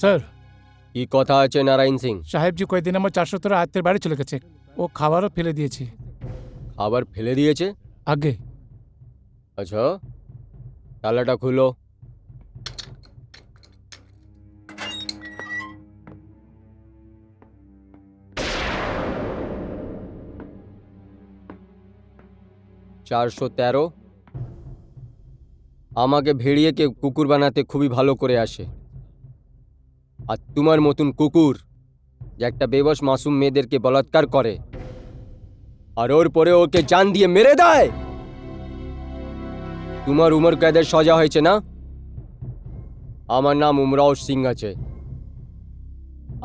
Sir, কি কথা আছে নারায়ণ সিং? সাহেবজি কয়েকদিন আমার 417 আত্মীয়ের বাড়ি চলে গেছে। ও খাবারও ফেলে দিয়েছে। খাবার ফেলে দিয়েছে? আগে আচ্ছা, তালাটা খুলো। চারশো 13 আমাকে ভেড়িয়ে কে কুকুর বানাতে খুবই ভালো করে আসে। আর তোমার মতন কুকুর যে একটা বেবস মাসুম মেয়েদেরকে বলাৎকার করে আর ওর পরে ওকে জান দিয়ে মেরে দেয়। তোমার উমর কয়েদের সজা হয়েছে না? আমার নাম উমরাও সিং আছে।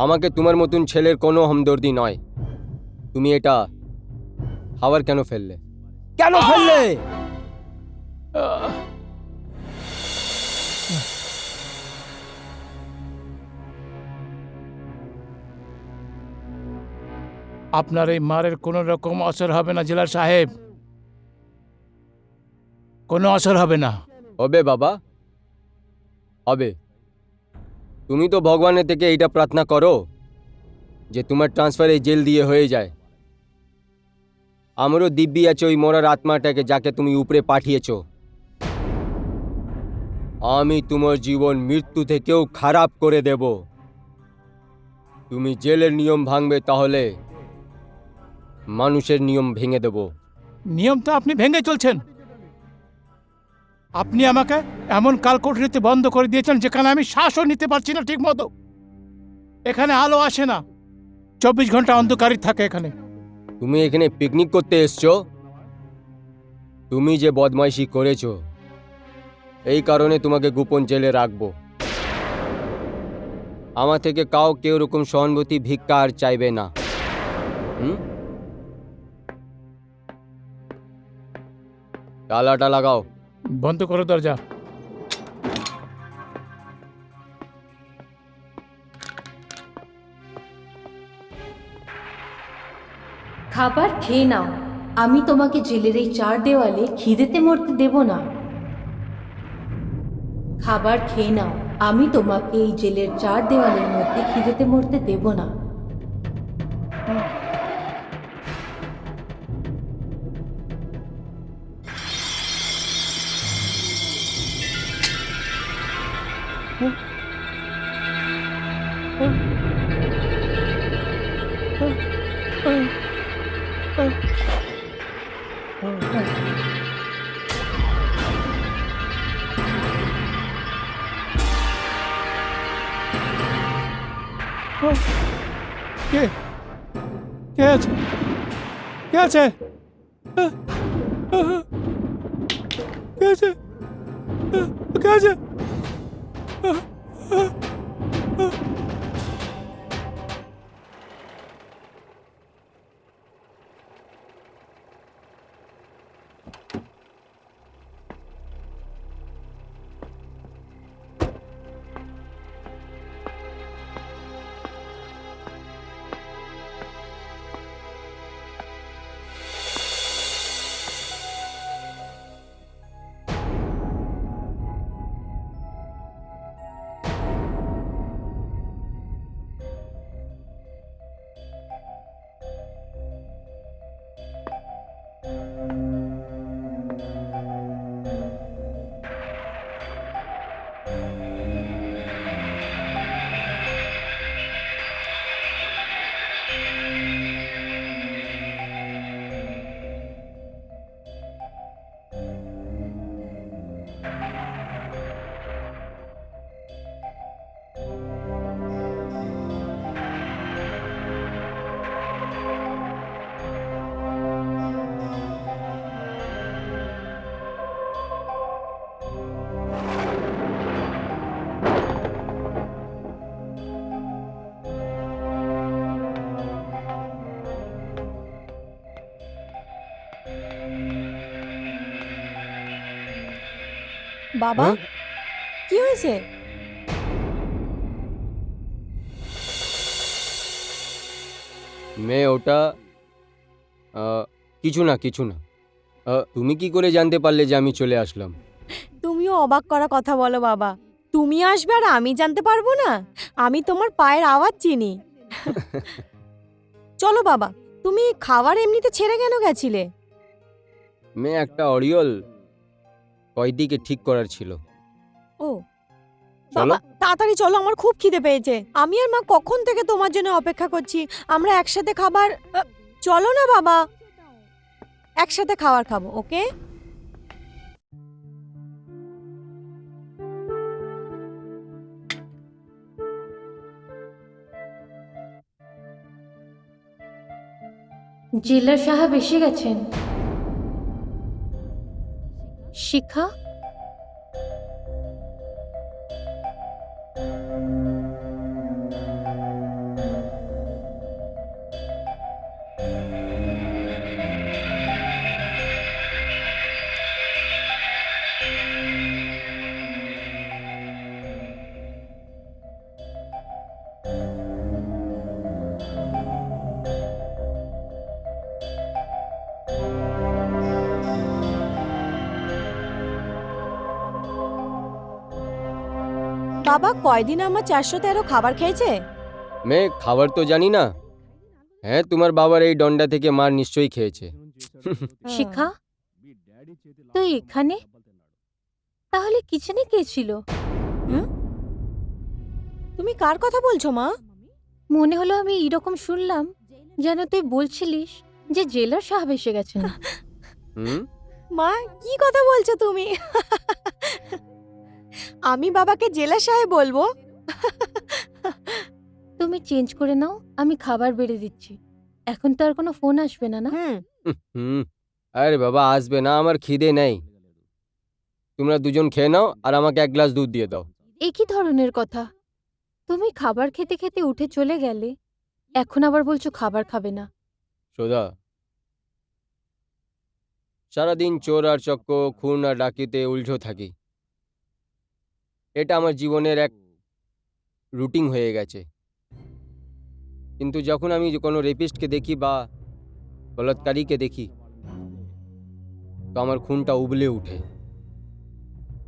আমাকে তোমার মতন ছেলের কোনো হমদর্দি নয়। তুমি এটা খাবার কেন ফেললে? কেন ফেললে? আপনার এই মারের কোনো রকম অসর হবে না জেলার সাহেব, কোনো অসর হবে না। হবে বাবা, হবে। তুমি তো ভগবানের থেকে এইটা প্রার্থনা করো যে তোমার ট্রান্সফার এই জেল দিয়ে হয়ে যায়। আমারও দিব্যি আছে ওই মরার আত্মাটাকে যাকে তুমি উপরে পাঠিয়েছ। আমি তোমার জীবন মৃত্যু থেকেও খারাপ করে দেব। তুমি জেলের নিয়ম ভাঙবে তাহলে মানুষের নিয়ম ভেঙে দেব। নিয়ম তো আপনি ভেঙে চলছেন। আপনি আমাকে এমন কালকোঠরিতে বন্ধ করে দিয়েছেন যেখানে আমি শ্বাসও নিতে পারছি না ঠিক মতো। এখানে আলো আসে না, 24 ঘন্টা অন্ধকারই থাকে এখানে। তুমি এখানে পিকনিক করতে এসছো? তুমি যে বদমাইশি করেছো এই কারণে তোমাকে গোপন জেলে রাখবো। আমার থেকে কেউ এরকম সহানুভূতি ভিক্ষা আর চাইবে না। তালাটা লাগাও। বন্ধ করো দরজা। খাবার খেয়ে নাও। আমি তোমাকে জেলের এই 4 দেওয়ালে খিদেতে মরতে দেব না। খাবার খেয়ে নাও। আমি তোমাকে এই জেলের 4 দেওয়ালের মধ্যে খিদেতে মরতে দেব না। কে কে আছে? কে আছে? কে আছে? কে আছে? বাবা, কি হয়েছে? মেয়ে ওটা কিছু না কিছু না। তুমি কি করে জানতে পারলে যে আমি চলে আসলাম? তুমিও অবাক করা কথা বলো বাবা। তুমি আসবে আর আমি জানতে পারবো না? আমি তোমার পায়ের আওয়াজ চিনি। চলো বাবা, তুমি খাবার এমনিতে ছেড়ে কেন গেছিলে? মেয়ে একটা অরিয়ল কয়দিকে ঠিক করার ছিল। ও চলো। বাবা তাড়াতাড়ি চলো, আমার খুব খিদে পেয়েছে। আমি আর মা কখন থেকে তোমার জন্য অপেক্ষা করছি। আমরা একসাথে খাবার চলো না বাবা, একসাথে খাবার খাবো, ওকে? জেলার সাহেব এসে গেছেন। শিখা, বাবা কয়দিন আমার 413 খাবার খেয়েছে? মেয়ে খাবার তো জানি না। হ্যাঁ, তোমার বাবার এই ডন্ডা থেকে মার নিশ্চয়ই খেয়েছে। শিখা, তুই এখানে? তাহলে কিচেনে কে ছিল? তুমি কার কথা বলছো মা? মনে হলো আমি এরকম শুনলাম যেন তুই বলছিলিস যে জেলার সাহেব এসে গেছেন। হুম। মা কি কথা বলছো তুমি? আমি বাবাকে জেলা সাহেব বলবো? তুমি চেঞ্জ করে নাও, আমি খাবার বেড়ে দিচ্ছি। এখন তো আর কোনো ফোন আসবে না, না? হুম। আরে বাবা, আসবে না, আমার খিদে নেই। তোমরা দুজন খেয়ে নাও আর আমাকে এক গ্লাস দুধ দিয়ে দাও। এ কি ধরনের কথা? তুমি খাবার খেতে খেতে উঠে চলে গেলে, এখন আবার বলছো খাবার খাবে না। সোদা, সারাদিন চোর আর চক্র, খুন আর ডাকিতে উল্টো থাকি। এটা আমার জীবনের এক রুটিন হয়ে গেছে। কিন্তু যখন আমি কোনো রেপিস্টকে দেখি বা বলাৎকারীকে দেখি, তো আমার খুনটা উবলে উঠে।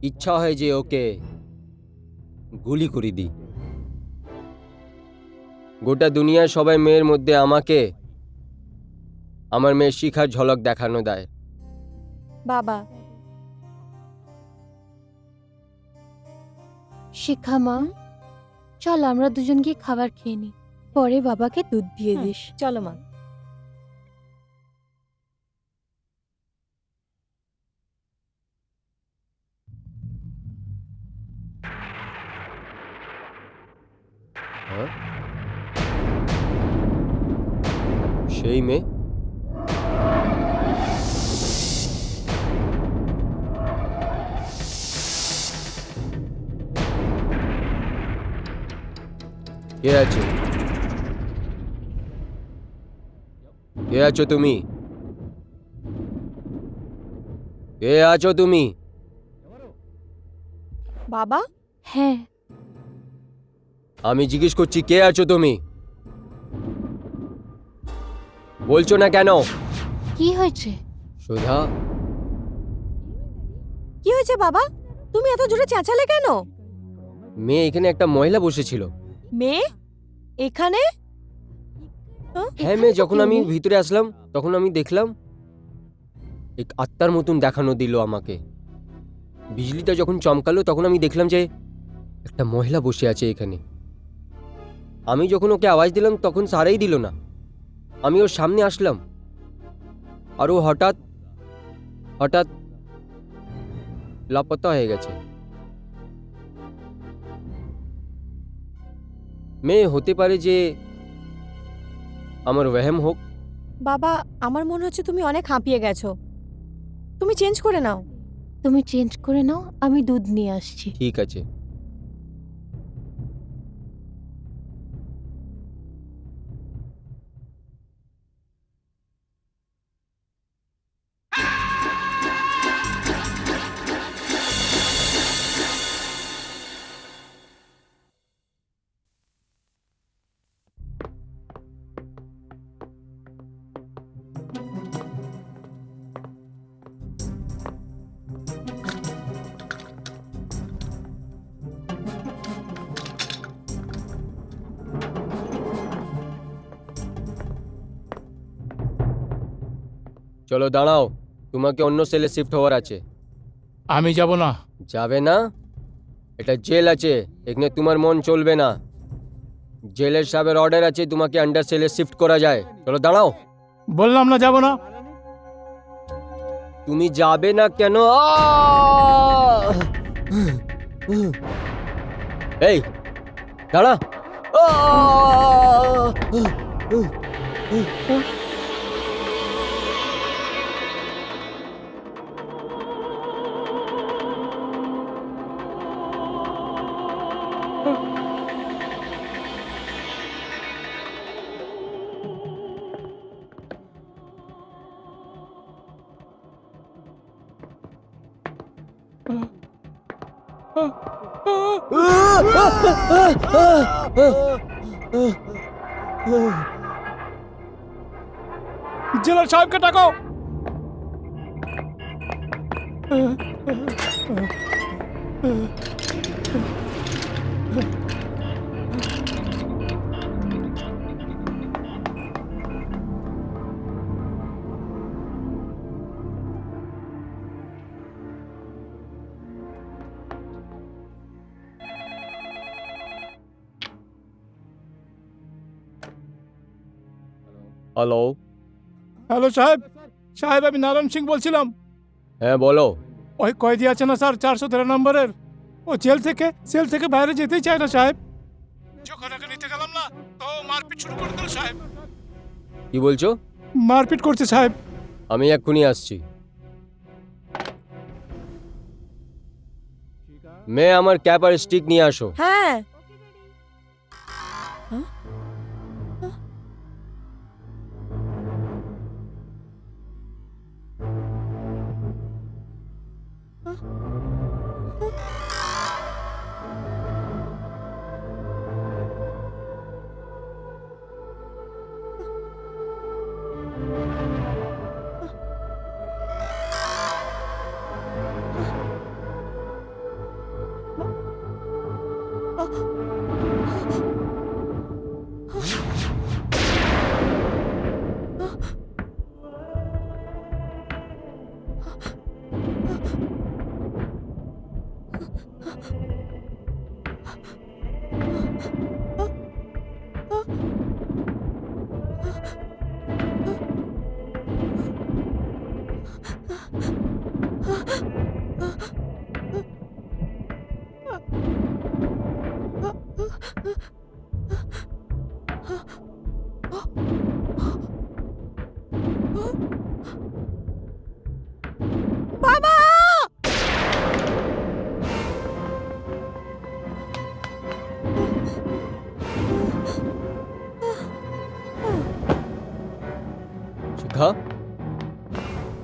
ইচ্ছা হয় যে ওকে গুলি করে দিই। গোটা দুনিয়ার সবাই মেয়ের মধ্যে আমাকে আমার মেয়ের শিখার ঝলক দেখানো দেয়। বাবা শিখা মা, চল আমরা দুজন গিয়ে খাবার খেয়ে নিই, পরে বাবাকে দুধ দিয়ে দিস। চলো মা। হ্যাঁ? সেই মেয়ে? কে আছো? কে আছো তুমি? কে আছো তুমি? বাবা হ্যাঁ, আমি জিজ্ঞেস করছি, কে আছো তুমি? বলছো না কেন? কি হয়েছে? সুধা, কি হয়েছে বাবা? তুমি এত জোরে চেঁচালে কেন? মেয়ে এখানে একটা মহিলা বসেছিল। মেয়ে এখানে? হ্যাঁ মেয়ে, যখন আমি ভিতরে আসলাম তখন আমি দেখলাম এক আত্মার মতন দেখানো দিল আমাকে। বিজলিটা যখন চমকালো তখন আমি দেখলাম যে একটা মহিলা বসে আছে এখানে। আমি যখন ওকে আওয়াজ দিলাম তখন সারাই দিল না। আমি ওর সামনে আসলাম আর ও হঠাৎ হঠাৎ লাপতা হয়ে গেছে। মেয়ে হতে পারে যে আমার ওয়াহম হোক। বাবা আমার মনে হচ্ছে তুমি অনেক হাঁপিয়ে গেছো, তুমি চেঞ্জ করে নাও। তুমি চেঞ্জ করে নাও, আমি দুধ নিয়ে আসছি। ঠিক আছে। চলো দাঁড়াও, তোমাকে অন্য সেলে শিফট হওয়ার আছে। আমি যাব না। যাবে না? এটা জেল আছে, এখানে তোমার মন চলবে না। জেলের সাহেবের অর্ডার আছে তোমাকে আন্ডার সেলে শিফট করা যায়। চলো দাঁড়াও। বললাম না যাব না। তুমি যাবে না কেন? এই দাঁড়া। জেলার সাহেবকে ডাকাও। হ্যালো। হ্যালো সাহেব, সাহেব আমি নারায়ণ সিং বলছিলাম। হ্যাঁ বলো। ওই কয়েদি আছে না স্যার 413 নম্বরের, ও সেল থেকে বাইরে যেতেই চায় না সাহেব। যখন আগে নিতে গেলাম না তো মারপিট শুরু করে দিল সাহেব। কি বলছো? মারপিট করছে সাহেব। আমি এক্ষুনি আসছি। মেয়ে আমার ক্যাপ আর স্টিক নিয়ে আসো। হ্যাঁ। বাবা! শিখা,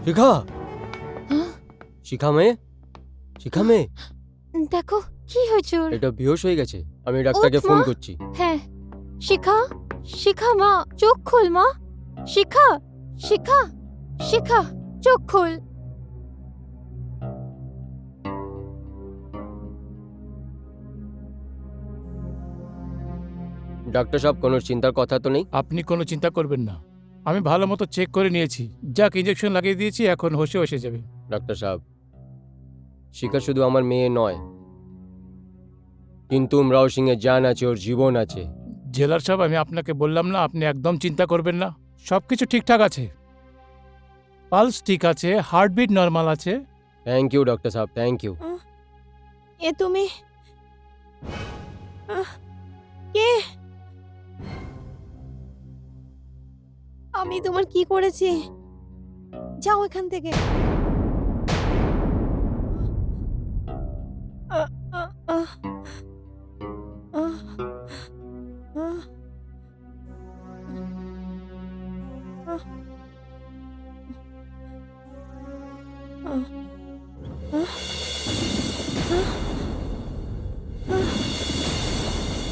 শিখা, হ্যাঁ? শিখা মেয়ে, শিখা মেয়ে, দেখো কি হয়েছে ওর। এটা বেহুশ হয়ে গেছে। আমি ডাক্তারকে ওঠ, ফোন মা। করছি। হ্যাঁ, শিখা, শিখা মা, চোখ খোল মা। শিখা, শিখা, শিখা, চোখ খোল। ডাক্তার সাহেব, কোনো চিন্তার কথা তো নেই? আপনি কোনো চিন্তা করবেন না, আমি ভালো মতো চেক করে নিয়েছি। যাক ইঞ্জেকশন লাগিয়ে দিয়েছি, এখন হোশে এসে যাবে। ডাক্তার সাহেব, শিখা শুধু আমার মেয়ে নয়, কিন্তু উমরাও সিং এর জান আছে, ওর জীবন আছে। জেলার সাহেব আমি আপনাকে বললাম না, আপনি একদম চিন্তা করবেন না, সব কিছু ঠিকঠাক আছে। পালস ঠিক আছে, হার্টবিট নর্মাল আছে। থ্যাংক ইউ ডক্টর সাহেব, থ্যাংক ইউ। এ তুমি কে? আমি তোমার কি করেছি? যাও এখান থেকে। আহ, আহ, আহ, আহ, আহ, আহ, আহ,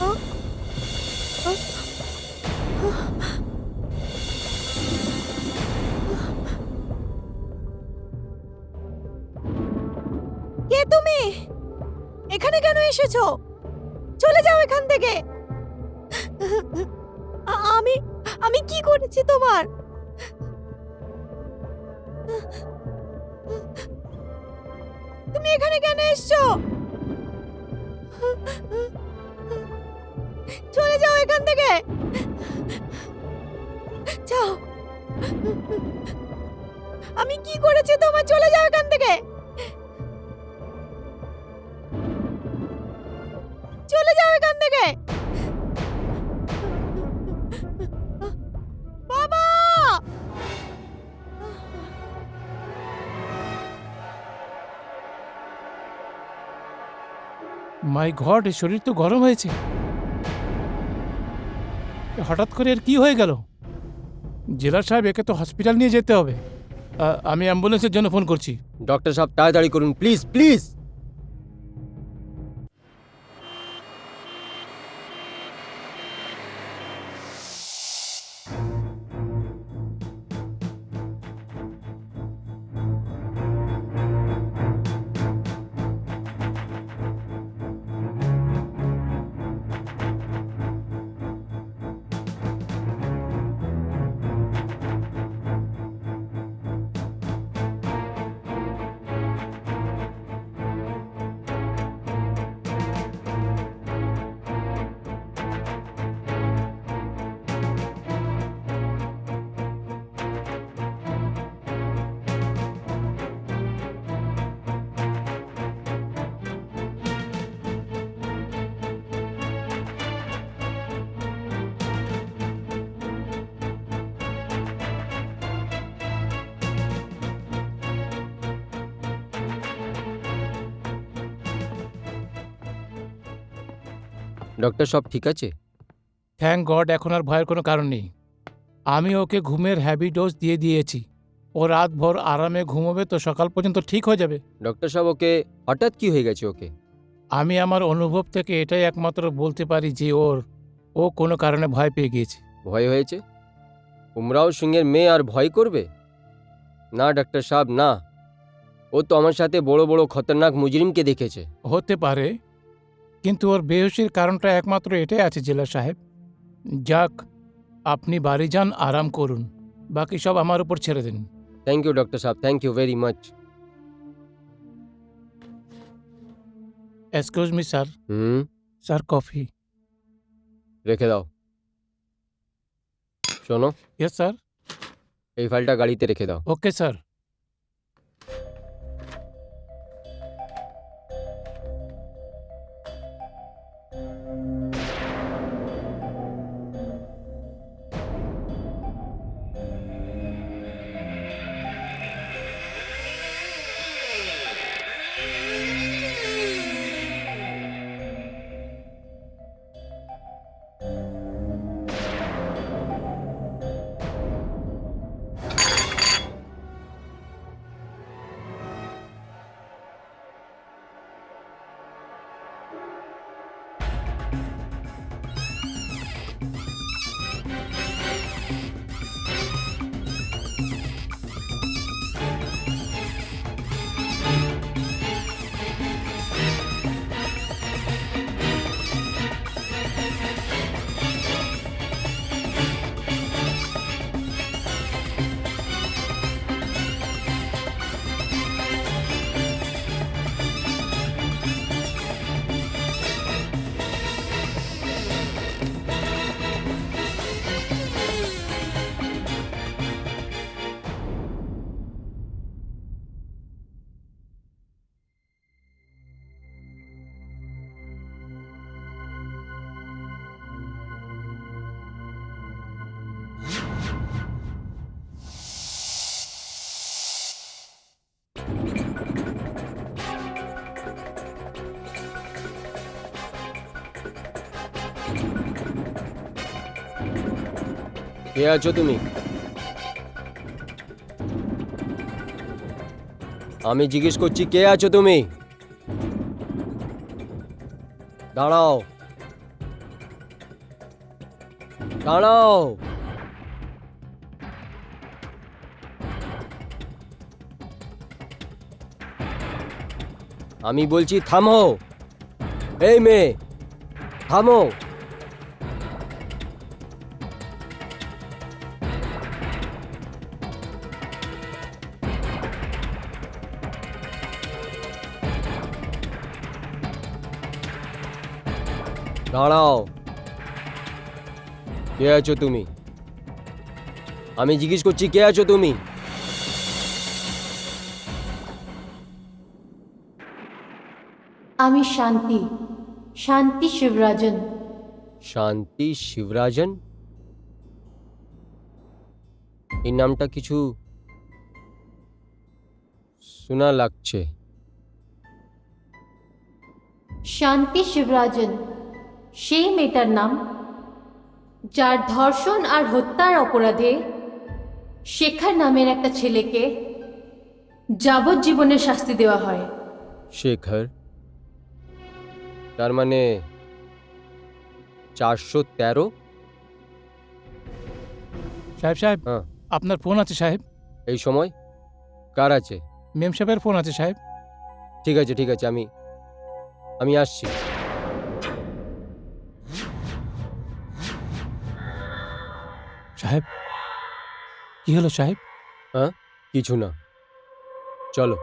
আহ, কে তুমি? এখানে কেন এসেছো? চলে যাও এখান থেকে। আমি আমি কি করেছি তোমার? তুমি এখানে কেন এসছো? চলে যাও এখান থেকে, যাও। আমি কি করেছি তোমার? চলে যাও এখান থেকে, চলে যাও এখান থেকে। বাবা! মাই গড, এর শরীর তো গরম হয়েছে। হঠাৎ করে এর কি হয়ে গেল? জেলার সাহেব, একে তো হসপিটাল নিয়ে যেতে হবে। আমি অ্যাম্বুলেন্সের জন্য ফোন করছি। ডক্টর সাহেব তাড়াতাড়ি করুন প্লিজ প্লিজ। ডক্টর সব ঠিক আছে? থ্যাংক গড, এখন আর ভয়ের কোনো কারণ নেই। আমি ওকে ঘুমের হ্যাভি ডোজ দিয়ে দিয়েছি। ও রাতভর আরামে ঘুমোবে তো সকাল পর্যন্ত ঠিক হয়ে যাবে। ডক্টর সাহেব ওকে হঠাৎ কি হয়ে গেছে ওকে? আমি আমার অনুভব থেকে এটাই একমাত্র বলতে পারি যে ও কোনো কারণে ভয় পেয়ে গিয়েছে। ভয় হয়েছে? উমরাও সিংয়ের মেয়ে আর ভয় করবে? না ডক্টর সাহেব না, ও তো আমার সাথে বড় বড় খতরনাক মুজরিমকে দেখেছে। হতে পারে, কিন্তু ওর বেহুশির কারণটা একমাত্র এটাই আছে জেলা সাহেব। যাক, আপনি বাড়ি যান, আরাম করুন, বাকি সব আমার উপর ছেড়ে দিন। থ্যাংক ইউ ডক্টর সাহেব, thank you very much. Excuse me sir. Sir, coffee. রেখে দাও। শোনো, ইয়েস স্যার। এই ফাইলটা গাড়িতে রেখে দাও। Okay sir. কে আছো তুমি? আমি জিজ্ঞেস করছি কে আছো তুমি? দাঁড়াও, দাঁড়াও। আমি বলছি থামো। এই মেয়ে, থামো। দাঁড়াও। কে আছো তুমি? আমি জিজ্ঞেস করছি কে আছো তুমি? আমি শান্তি, শান্তি শিবরাজন। শান্তি শিবরাজন? এই নামটা কিছু শোনা লাগছে। শান্তি শিবরাজন সেই মেয়েটার নাম যার ধর্ষণ আর হত্যার অপরাধে শেখার নামের একটা ছেলেকে যাবজ্জীবনের শাস্তি দেওয়া হয়। শেখর? তার মানে 413? সাহেব সাহেব, হ্যাঁ। আপনার ফোন আছে সাহেব। এই সময় কার আছে? মেম সাহেবের ফোন আছে সাহেব। ঠিক আছে ঠিক আছে, আমি আসছি। সাহেব, কি হলো সাহেব? হ্যাঁ, কিছু না, চলো।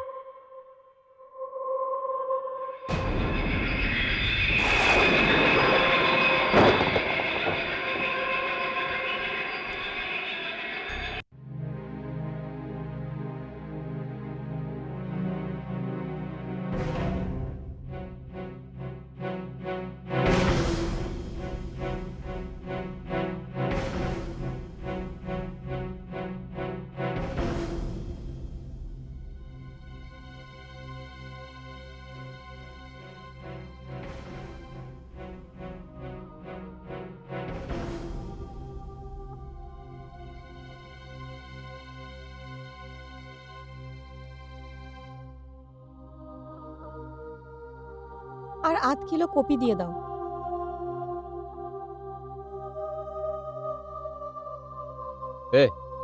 আর 8 কিলো কপি দিয়ে দাও।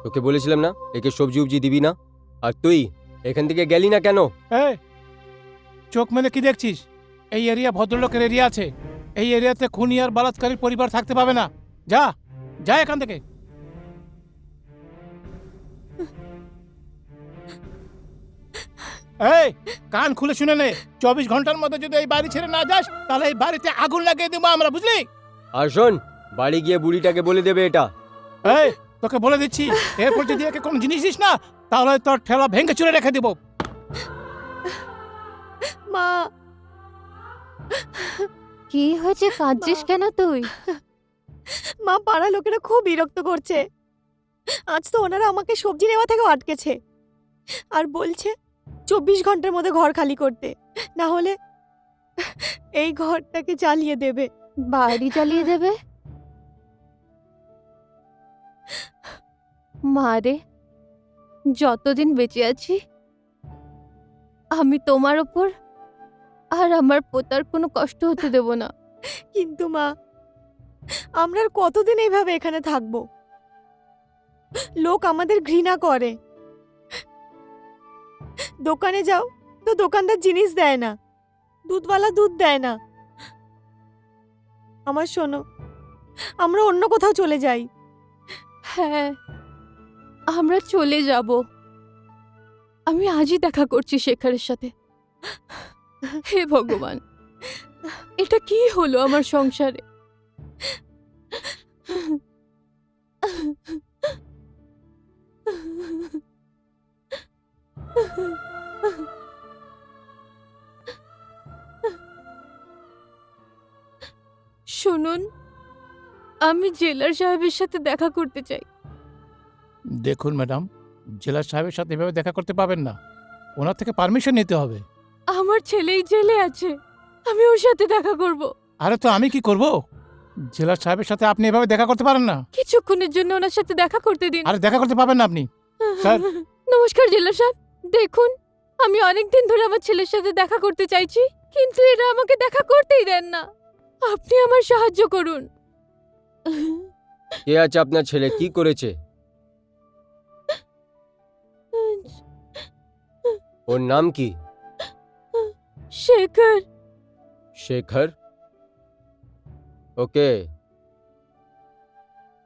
তোকে বলেছিলাম না একে সবজি উবজি দিবি না? আর তুই এখান থেকে গেলি না কেন? এই, চোখ মেলে কি দেখছিস? এই এরিয়া ভদ্রলোকের এরিয়া আছে। এই এরিয়াতে খুনি আর বালাৎকারীর পরিবার থাকতে পাবে না। যা যা এখান থেকে। এই, কান খুলে শুনে নে, 24 ঘন্টার মধ্যে যদি এই বাড়ি ছেড়ে না যাস তাহলে এই বাড়িতে আগুন লাগিয়ে দেবো আমরা, বুঝলি? আর শোন, বাড়ি গিয়ে বুড়িটাকে বলে দেবে এটা। এই, তোকে বলে দিচ্ছি, এরপর যদি একে কোনো জিনিস দিস না তাহলে তোর ঠেলা ভেঙে চুরে রেখে দেবো। মা, কি হয়েছে, কাঁদছিস কেন তুই? মা, পাড়া লোকেরা খুব বিরক্ত করছে। আজ তো ওনারা আমাকে সবজি নেওয়া থেকেও আটকেছে আর বলছে 24 ঘন্টার মধ্যে ঘর খালি করতে, না হলে এই ঘরটাকে জ্বালিয়ে দেবে। বাড়ি জ্বালিয়ে দেবে? মারে, যতদিন বেঁচে আছি আমি তোমার ওপর আর আমার পোতার কোনো কষ্ট হতে দেব না। কিন্তু মা, আমরা আর কতদিন এইভাবে এখানে থাকবো? লোক আমাদের ঘৃণা করে। দোকানে যাও তো দোকানদার জিনিস দেয় না, দুধওয়ালা দুধ দেয় না। আমার শোনো, আমরা অন্য কোথাও চলে যাই। হ্যাঁ, আমরা চলে যাব। আমি আজই দেখা করছি শেখরের সাথে। হে ভগবান, এটা কি হলো আমার সংসারে? শুনুন, আমি জেলার সাহেবের সাথে দেখা করতে চাই। দেখুন ম্যাডাম, জেলার সাহেবের সাথে এভাবে দেখা করতে পাবেন না, ওনার থেকে পারমিশন নিতে হবে। আমার ছেলেই জেলে আছে, আমি ওর সাথে দেখা করব। আরে তো আমি কি করব? জেলার সাহেবের সাথে আপনি এভাবে দেখা করতে পারেন না। কিছুক্ষণের জন্য ওনার সাথে দেখা করতে দিন। আরে দেখা করতে পাবেন না আপনি। স্যার। নমস্কার জেলা সাহেব, দেখুন আমি অনেক দিন ধরে আমার ছেলের সাথে দেখা করতে চাইছি, কিন্তু এরা আমাকে দেখা করতেই দেন না। আপনি আমার সাহায্য করুন। কে আছে আপনার ছেলে? কি করেছে? ওর নাম কি? শেখর। শেখর? ওকে,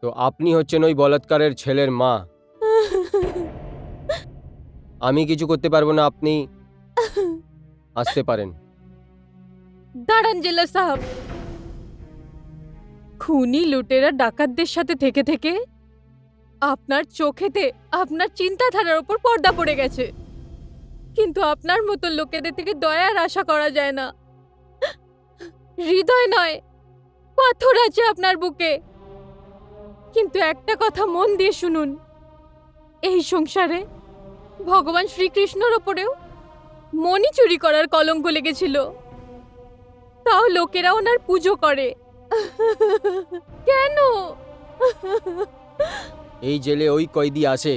তো আপনি হচ্ছেন ওই বলাৎকারের ছেলের মা। আমি কিছু করতে পারবো না, আপনি আসতে পারেন। দাঁড়ান জেলা সাহেব, খুনি লুটেরা ডাকাতদের সাথে থেকে থেকে আপনার চোখেতে আপনার চিন্তাধারার উপর পর্দা পড়ে গেছে, কিন্তু আপনার মতো লোকেদের থেকে দয়ার আশা করা যায় না। হৃদয় নয়, পাথর আছে আপনার বুকে। কিন্তু একটা কথা মন দিয়ে শুনুন, এই সংসারে ভগবান শ্রীকৃষ্ণর ওপরেও মণি চুরি করার কলঙ্ক লেগেছিল, তাও লোকেরা ওনার পুজো করে। কেন? এই জেলে ওই কয়েদি আসে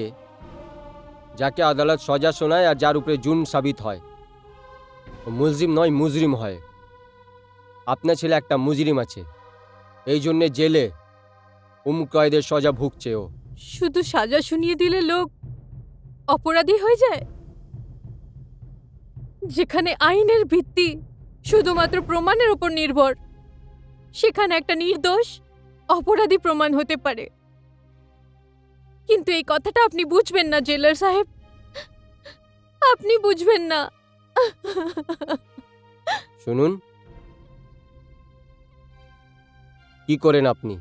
যাকে আদালত সজা শোনায় আর যার উপরে জুন সাবিত হয়। ও মুজরিম নয়, মুজরিম হয়। আপনার ছেলে একটা মুজরিম আছে, এই জন্যে জেলে কয়েদের সজা ভুগছে ও। শুধু সাজা শুনিয়ে দিলে লোক অপরাধী হয়ে যায়? যেখানে আইনের ভিত্তি শুধুমাত্র প্রমাণের উপর নির্ভর, সেখানে একটা নির্দোষ অপরাধী প্রমাণ হতে পারে। কিন্তু এই কথাটা আপনি বুঝবেন না জেলার সাহেব, আপনি বুঝবেন না। শুনুন, কি করেন আপনি?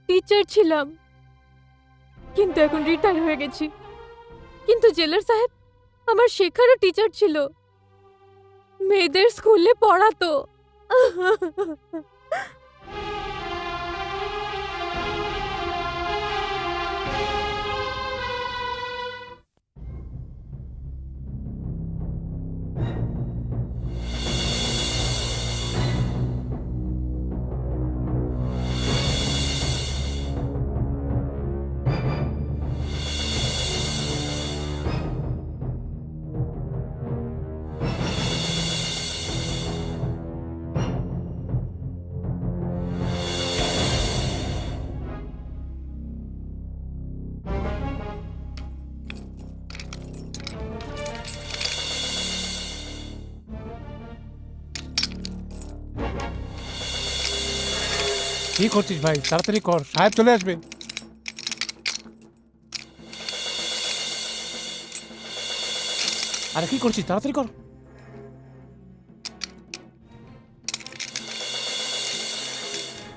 টিচার ছিলাম, কিন্তু এখন রিটায়ার হয়ে গেছি। কিন্তু জেলার সাহেব, আমার শেখারও টিচার ছিল, মেয়েদের স্কুলে পড়াতো। কি করছিস ভাই? তাড়াতাড়ি কর, সাহেব চলে আসবে। আরে কি করছিস? তাড়াতাড়ি কর।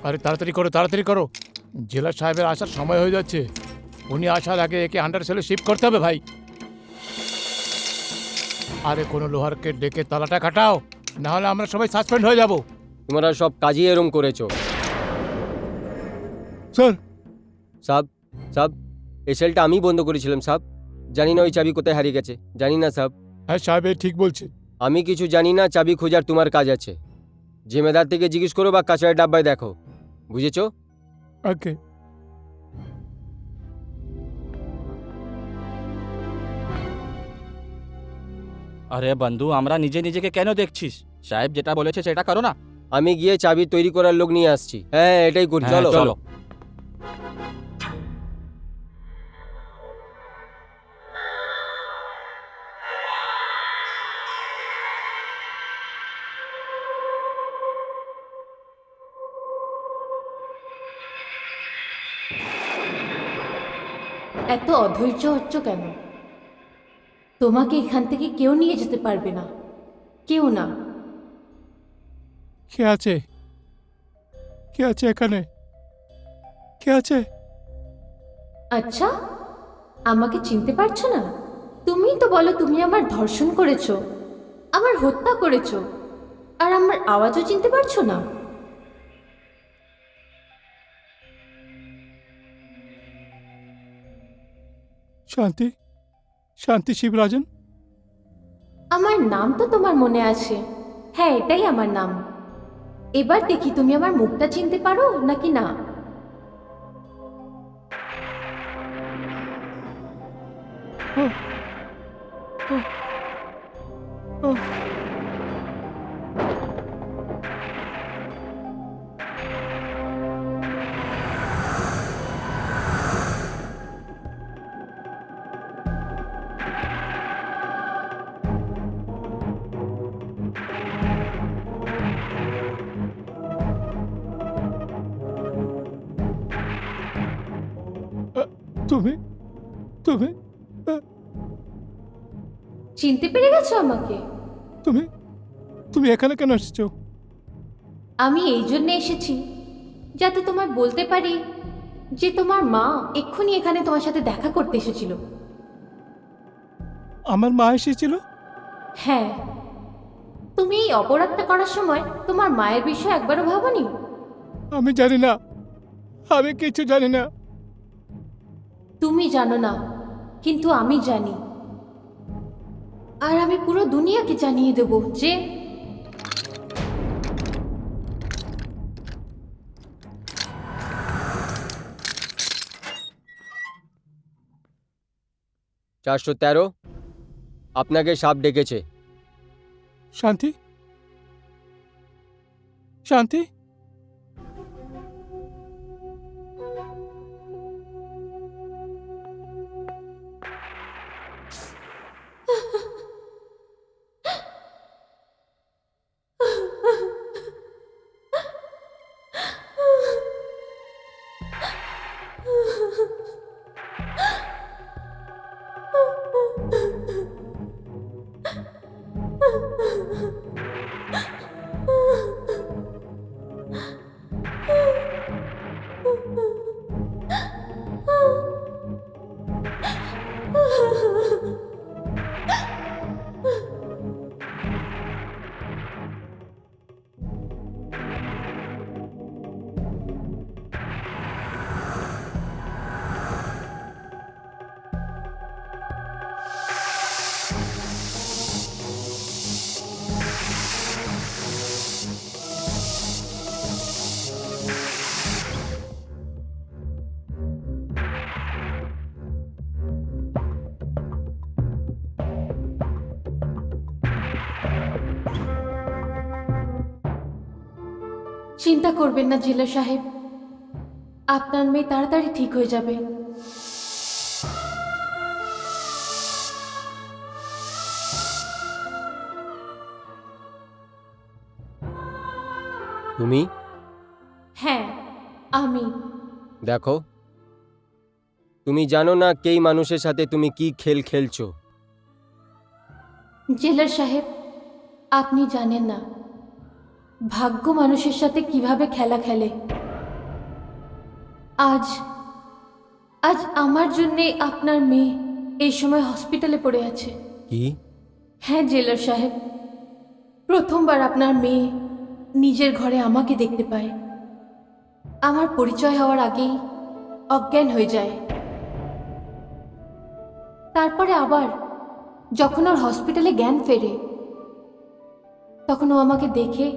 আরে তাড়াতাড়ি করো, তাড়াতাড়ি করো। জেলা সাহেবের আসার সময় হয়ে যাচ্ছে। উনি আসার আগে একে আন্ডার সেলে শিফট করতে হবে ভাই। আরে কোনো লোহারকে ডেকে তালাটা কাটাও, না হলে আমরা সবাই সাসপেন্ড হয়ে যাব। তোমরা সব কাজই এরম করেছো। স্যার, সাব সাব এই সেলটা আমি বন্ধ করেছিলাম সাব। জানি না ওই চাবি কোথায় হারিয়ে গেছে, জানি না সাব। হ্যাঁ সাহেব এই ঠিক বলছে। আমি কিছু জানি না, চাবি খোঁজার তোমার কাজ আছে। জিম্মেদার থেকে জিজ্ঞেস করো বা কাছাড়ের ডাব্বায় দেখো, বুঝেছো? ওকে। আরে বন্ধু, আমরা নিজে নিজেকে কেন দেখছিস? সাহেব যেটা বলেছে সেটা করো না। আমি গিয়ে চাবি তৈরি করার লোক নিয়ে আসছি। হ্যাঁ এটাই করি, হ্যাঁ, চলো চলো। এত অধৈর্য হচ্ছ কেন? তোমাকে এখান থেকে কেউ নিয়ে যেতে পারবে না, কেউ না। কে আছে? কে আছে এখানে? কে আছে? আচ্ছা, আমাকে চিনতে পারছো না? তুমিই তো বলো তুমি আমার ধর্ষণ করেছো, আমার হত্যা করেছো, আর আমার আওয়াজও চিনতে পারছো না? শান্তি, শান্তি শিবরাজন। আমার নাম তো তোমার মনে আছে। হ্যাঁ, এটাই আমার নাম। এবার দেখি তুমি আমার মুখটা চিনতে পারো নাকি না। তুমি তুমি চিনতে পেরে গেছো আমাকে? তুমি তুমি এখানে কেন এসেছো? আমি এই জন্য এসেছি যাতে তোমায় বলতে পারি যে তোমার মা এক্ষুনি এখানে তোমার সাথে দেখা করতে এসেছিল। আমার মা এসেছিল? হ্যাঁ, তুমি এই অপরাধটা করার সময় তোমার মায়ের বিষয়ে একবারও ভাবোনি? আমি জানি না, আমি কিছু জানি না। তুমি জানো না, কিন্তু আমি জানি। আর আমি পুরো দুনিয়াকে জানিয়ে দেব যে চারশো 13 আপনাকে সাপ ডেকেছে। শান্তি, শান্তি, চিন্তা করবেন না জেলা সাহেব, আপনার মেয়ে তাড়াতাড়ি ঠিক হয়ে যাবে। তুমি হ্যাঁ, আমি। দেখো, তুমি জানো না কেই মানুষের সাথে তুমি কি খেল খেলছো। জেলার সাহেব, আপনি জানেন না ভাগ্য মানুষের সাথে কিভাবে খেলা খেলে। আজ আজ আমার জন্যে আপনার মেয়ে এই সময় হসপিটালে পড়ে আছে। কি? হ্যাঁ জেলার সাহেব, প্রথমবার আপনার মেয়ে নিজের ঘরে আমাকে দেখতে পায়। আমার পরিচয় হওয়ার আগেই অজ্ঞান হয়ে যায়। তারপরে আবার যখন ওর হসপিটালে জ্ঞান ফেরে, তখন ও আমাকে দেখে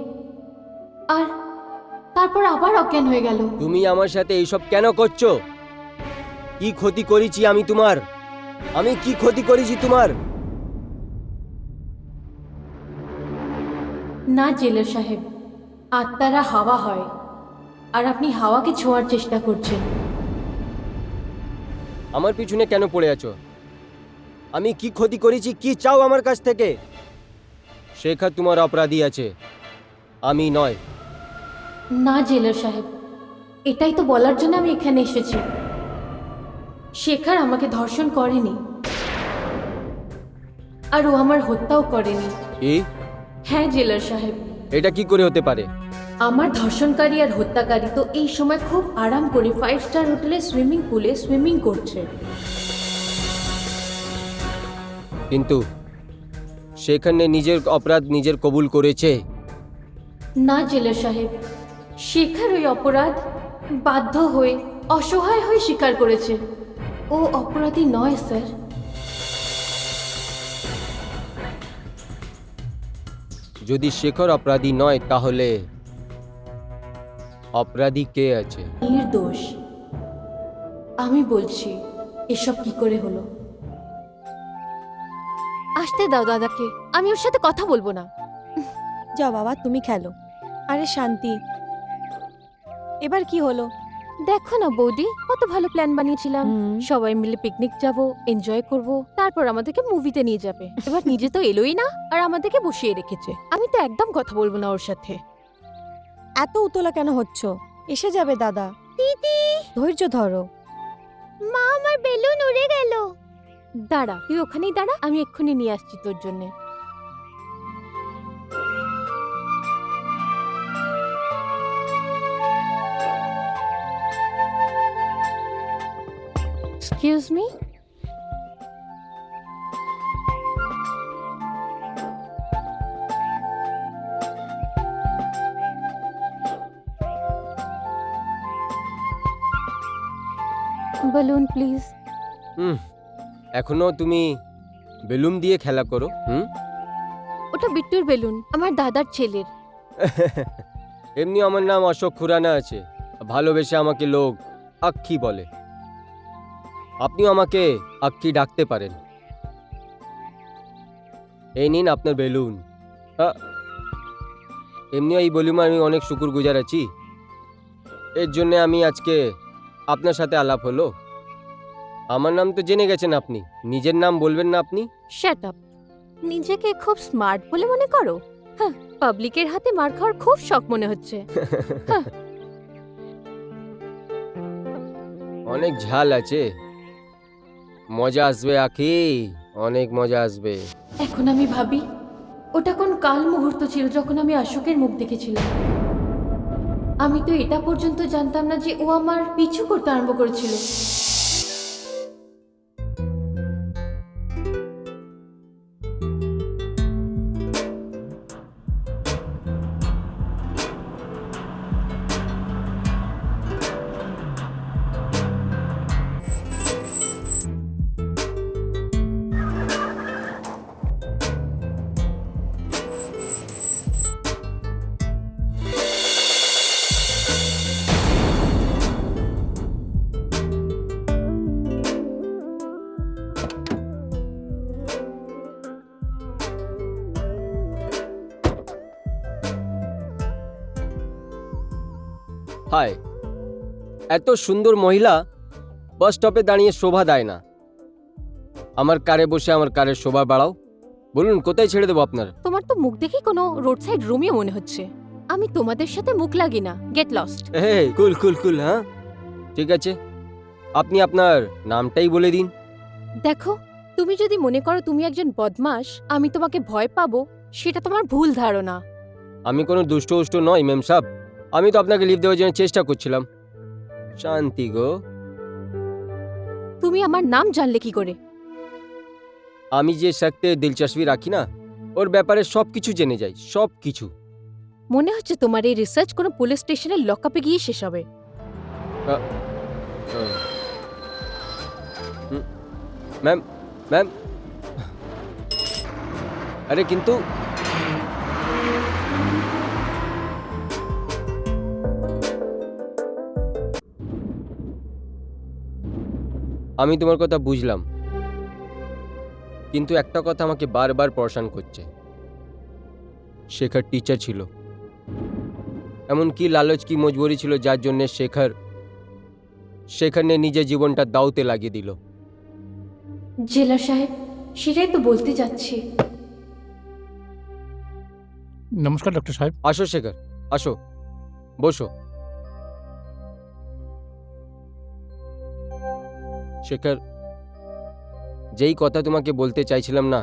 আর তারপর আবার অজ্ঞান হয়ে গেল। তুমি আমার সাথে এইসব কেন করছো? কি ক্ষতি করেছি আমি তোমার? আমি কি ক্ষতি করেছি তোমার? না জেলার সাহেব, আত্মারা হাওয়া হয়, আর আপনি হাওয়াকে ছোঁয়ার চেষ্টা করছেন। আমার পিছনে কেন পড়ে আছো? আমি কি ক্ষতি করেছি? কি চাও আমার কাছ থেকে? শেখা তোমার অপরাধী আছে, আমি নয়। না জেলার সাহেব, এটাই তো বলার জন্য আমি এখানে এসেছি। শেখার আমাকে ধর্ষণ করেনি, আর ও আমার হত্যাও করেনি। কি? হ্যাঁ জেলার সাহেব, এটা কি করে হতে পারে? আমার ধর্ষণকারী আর হত্যাকারী তো এই সময় খুব আরাম করে 5 স্টার হোটেলের সুইমিং পুলে সুইমিং করছে। কিন্তু সেখানে নিজের অপরাধ নিজের কবুল করেছে। না জেলার সাহেব, শেখার ওই অপরাধ বাধ্য হয়ে অসহায় হয়ে স্বীকার করেছে। ও অপরাধী নয় স্যার। যদি শেখর অপরাধী নয়, তাহলে অপরাধী কে আছে? নির্দোষ। আমি বলছি এসব কি করে হলো। আসতে দাও দাদাকে, আমি ওর সাথে কথা বলবো না। যাও বাবা, তুমি খেলো। আরে শান্তি, এবার কি হলো? দেখো না বৌদি, কত ভালো প্ল্যান বানিয়েছিলাম। হুম। সবাই মিলে পিকনিক যাব, এনজয় করব, তারপর আমাদেরকে মুভিতে নিয়ে যাবে। এবার নিজে তো এলোই না, আর আমাদেরকে বসিয়ে রেখেছে। আমি তো একদম কথা বলবো না ওর সাথে। এত উতলা কেন হচ্ছ? এসে যাবে দাদা। দিদি, ধৈর্য ধরো। মা, আমার বেলুন উড়ে গেল। দাঁড়া, তুই ওখানেই দাঁড়া, আমি এক্ষুনি নিয়ে আসছি তোর জন্য। Excuse me, balloon please. হুম, এখনো তুমি বেলুন দিয়ে খেলা করো? হুম। ওটা বিট্টুর বেলুন, আমার দাদার ছেলের। এমনি আমার নাম অশোক খুরানা আছে, ভালোবেসে আমাকে লোক আক্ষি বলে। আপনিও আমাকে আক্ষি ডাকতে পারেন। এই নিন আপনার বেলুন। এমনিও এই বেলুনে আমি অনেক শুকরগুজার আছি, এর জন্য আমি আজকে আপনার সাথে আলাপ হলো। আমার নাম তো জেনে গেছেন আপনি, নিজের নাম বলবেন না আপনি? Shut up. নিজেকে খুব স্মার্ট বলে মনে করো? হ্যাঁ, পাবলিকের হাতে মার খাওয়ার খুব শখ মনে হচ্ছে। অনেক ঝাল আছে, মজা আসবে আখি, অনেক মজা আসবে। এখন আমি ভাবি ওটা কোন কাল মুহূর্ত ছিল যখন আমি অশোকের মুখ দেখেছিলাম। আমি তো এটা পর্যন্ত জানতাম না যে ও আমার পিছু করতে আরম্ভ করেছিল। হায়, এত সুন্দর মহিলা বাস স্টপে দাঁড়িয়ে শোভা দেয় না। আমার কারে বসে আমার কারের শোভা বাড়াও। বলুন কোথায় ছেড়ে দেবো আপনার? তোমার তো মুখ দেখেই কোনো রোড সাইড রোমিও মনে হচ্ছে। আমি তোমাদের সাথে মুখ লাগি না, গেট লস্ট। হে কুল কুল কুল। হ্যাঁ ঠিক আছে, আপনি আপনার নামটাই বলে দিন। দেখো, তুমি যদি মনে করো তুমি একজন বদমাশ, আমি তোমাকে ভয় পাবো, সেটা তোমার ভুল ধারণা। আমি কোনো দুষ্ট উষ্ট নই ম্যাম সাহেব, আমি তো আপনাকে লিভ দেওয়ার জন্য চেষ্টা করছিলাম। শান্তি গো। তুমি আমার নাম জানলে কি করে? আমি যে শক্তে দিলচস্পি রাখি না, ওর ব্যাপারে সব কিছু জেনে যাই, সব কিছু। মনে হচ্ছে তোমার এই রিসার্চ কোনো পুলিশ স্টেশনের লকআপে গিয়ে শেষ হবে। ম্যাম ম্যাম, আরে কিন্তু আমি তোমার কথা বুঝলাম, কিন্তু একটা কথা আমাকে বারবার পরেশান করছে। শেখর টিচার ছিল, এমন কি লালচ কি মজবুরি ছিল যার জন্য শেখর নিয়ে নিজের জীবনটা দাউতে লাগিয়ে দিল। জেলা সাহেব, সেটাই তো বলতে যাচ্ছি। নমস্কার ডক্টর সাহেব। আসো শেখর, আসো, বসো। শেখর, যেই কথা তোমাকে বলতে চাইছিলাম না,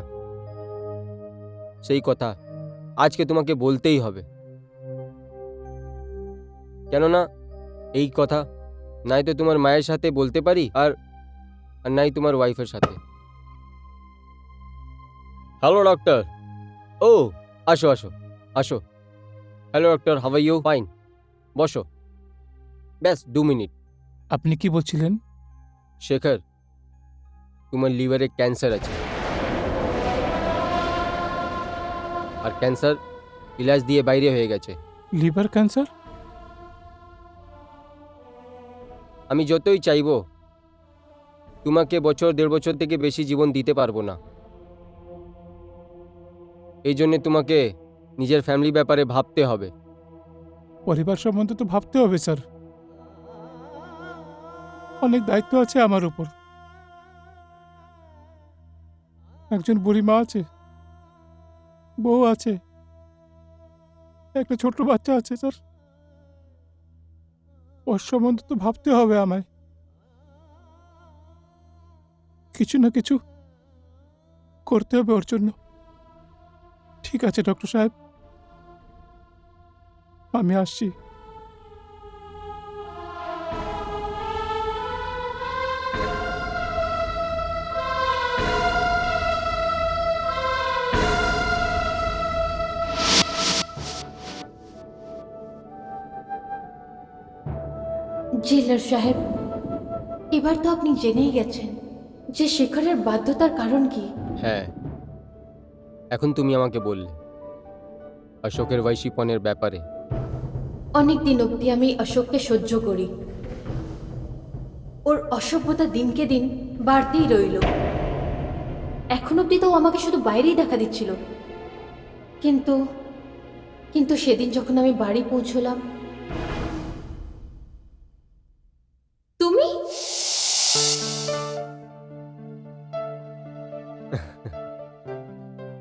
সেই কথা আজকে তোমাকে বলতেই হবে। কেননা এই কথা নাই তো তোমার মায়ের সাথে বলতে পারি, আর নাই তোমার ওয়াইফের সাথে। Hello doctor. ও আসো আসো আসো। Hello doctor, how are you? Fine, বসো। ব্যাস 2 মিনিট। আপনি কি বলছিলেন? শেখর, তোমার লিভারে ক্যান্সার আছে, আর ক্যান্সার ইলাজ দিয়ে বাইরে হয়ে গেছে। Liver cancer? আমি যতই চাইবো তোমাকে বছর 1.5 বছর থেকে বেশি জীবন দিতে পারবো না। এই জন্যে তোমাকে নিজের ফ্যামিলি ব্যাপারে ভাবতে হবে। পরিবার সম্বন্ধে তো ভাবতে হবে স্যার, অনেক দায়িত্ব আছে আমার উপর। একজন বুড়ি মা আছে, বউ আছে, একটা ছোট বাচ্চা আছে স্যার। ওর সম্বন্ধে তো ভাবতে হবে আমায়। কিছু না কিছু করতে হবে ওর জন্য। ঠিক আছে ডক্টর সাহেব, আমি আসছি। জেলার সাহেব, এবার তো আপনি জেনেই গেছেন যে শেখরের বাধ্যতার কারণ কি। হ্যাঁ, এখন তুমি আমাকে বললে অশোকের বৈশীপনের ব্যাপারে। অনেক দিন অবধি আমি অশোককে সহ্য করি, ওর অসভ্যতা দিনকে দিন বাড়তেই রইল। এখন অবধি তো ও আমাকে শুধু বাইরেই দেখা দিচ্ছিল, কিন্তু কিন্তু সেদিন যখন আমি বাড়ি পৌঁছলাম, তুমি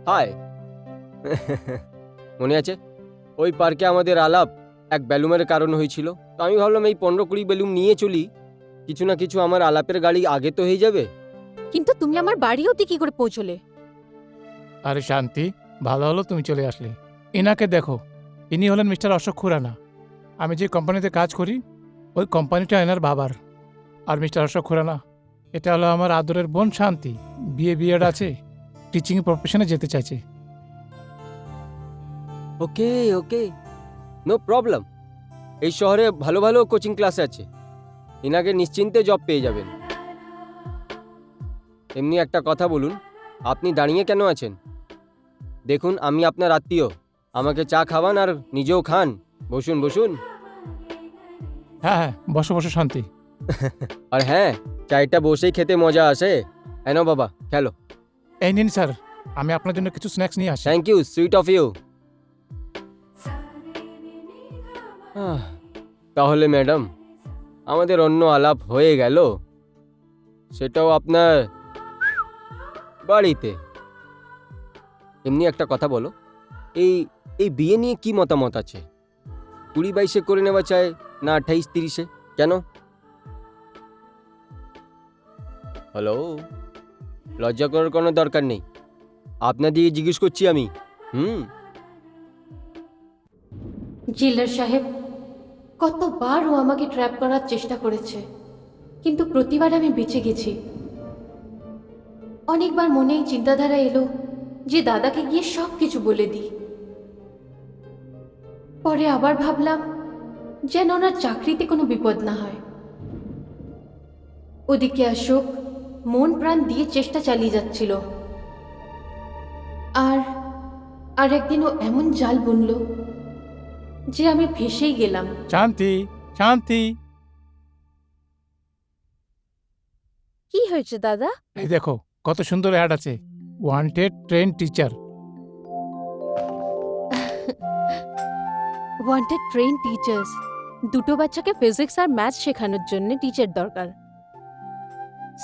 হাই মনে আছে ওই পার্কে আমাদের আলাপ এক বেলুমের কারণ হয়েছিল? তো আমি ভাবলাম এই 15-20 বেলুম নিয়ে চলি, কিছু না কিছু আমার আলাপের গাড়ি আগে তো হয়ে যাবে। কিন্তু তুমি আমার বাড়ি অবধি কি করে পৌঁছলে? আরে শান্তি, ভালো হলো তুমি চলে আসলে। এনাকে দেখো, ইনি হলেন মিস্টার অশোক খুরানা। আমি যে কোম্পানিতে কাজ করি ওই কোম্পানিটা এনার বাবার। আর মিস্টার অশোক খুরানা, এটা হলো আমার আদরের বোন শান্তি। বিএড আছে, টিচিং প্রফেশনে যেতে চাইছে। ওকে ওকে, নো প্রবলেম। এই শহরে ভালো ভালো কোচিং ক্লাস আছে, এনাকে নিশ্চিন্তে জব পেয়ে যাবেন। এমনি একটা কথা বলুন, আপনি দাঁড়িয়ে কেন আছেন? দেখুন আমি আপনার আত্মীয়, আমাকে চা খাওয়ান আর নিজেও খান। বসুন বসুন। হ্যাঁ হ্যাঁ, বসো বসো শান্তি। আর হ্যাঁ, চায়টা বসেই খেতে মজা আসে। হ্যাঁ বাবা, খেলো। এই নিন স্যার, আমি আপনার জন্য কিছু স্ন্যাক্স নিয়ে আসি। Thank you, sweet of you. তাহলে ম্যাডাম, আমাদের অন্য আলাপ হয়ে গেল, সেটাও আপনার বাড়িতে। এমনি একটা কথা বলো, এই এই বিয়ে নিয়ে কি মতামত আছে? 20-22-এ করে নেওয়া চায় না 28-30-এ? কেন? হ্যালো, লজ্জা করার কোনো দরকার নেই, আপনার দিকে জিজ্ঞেস করছি আমি। জেলার সাহেব, কতবার ও আমাকে ট্র্যাপ করার চেষ্টা করেছে, কিন্তু প্রতিবার আমি বেঁচে গেছি। অনেকবার মনে এই চিন্তাধারা এলো যে দাদাকে গিয়ে সব কিছু বলে দিই। পরে আবার ভাবলাম যেন ওনার চাকরিতে কোনো বিপদ না হয়। ওদিকে অশোক মন প্রাণ দিয়ে চেষ্টা চালিয়ে যাচ্ছিল, আর আর একদিন ও এমন জাল বুনল যে আমি ফেঁসেই গেলাম। শান্তি, শান্তি, কি হয়েছে দাদা? এই দেখো কত সুন্দর অ্যাড আছে, wanted train teacher. Wanted train teachers, দুটো বাচ্চাকে ফিজিক্স আর ম্যাথস শেখানোর জন্য টিচার দরকার।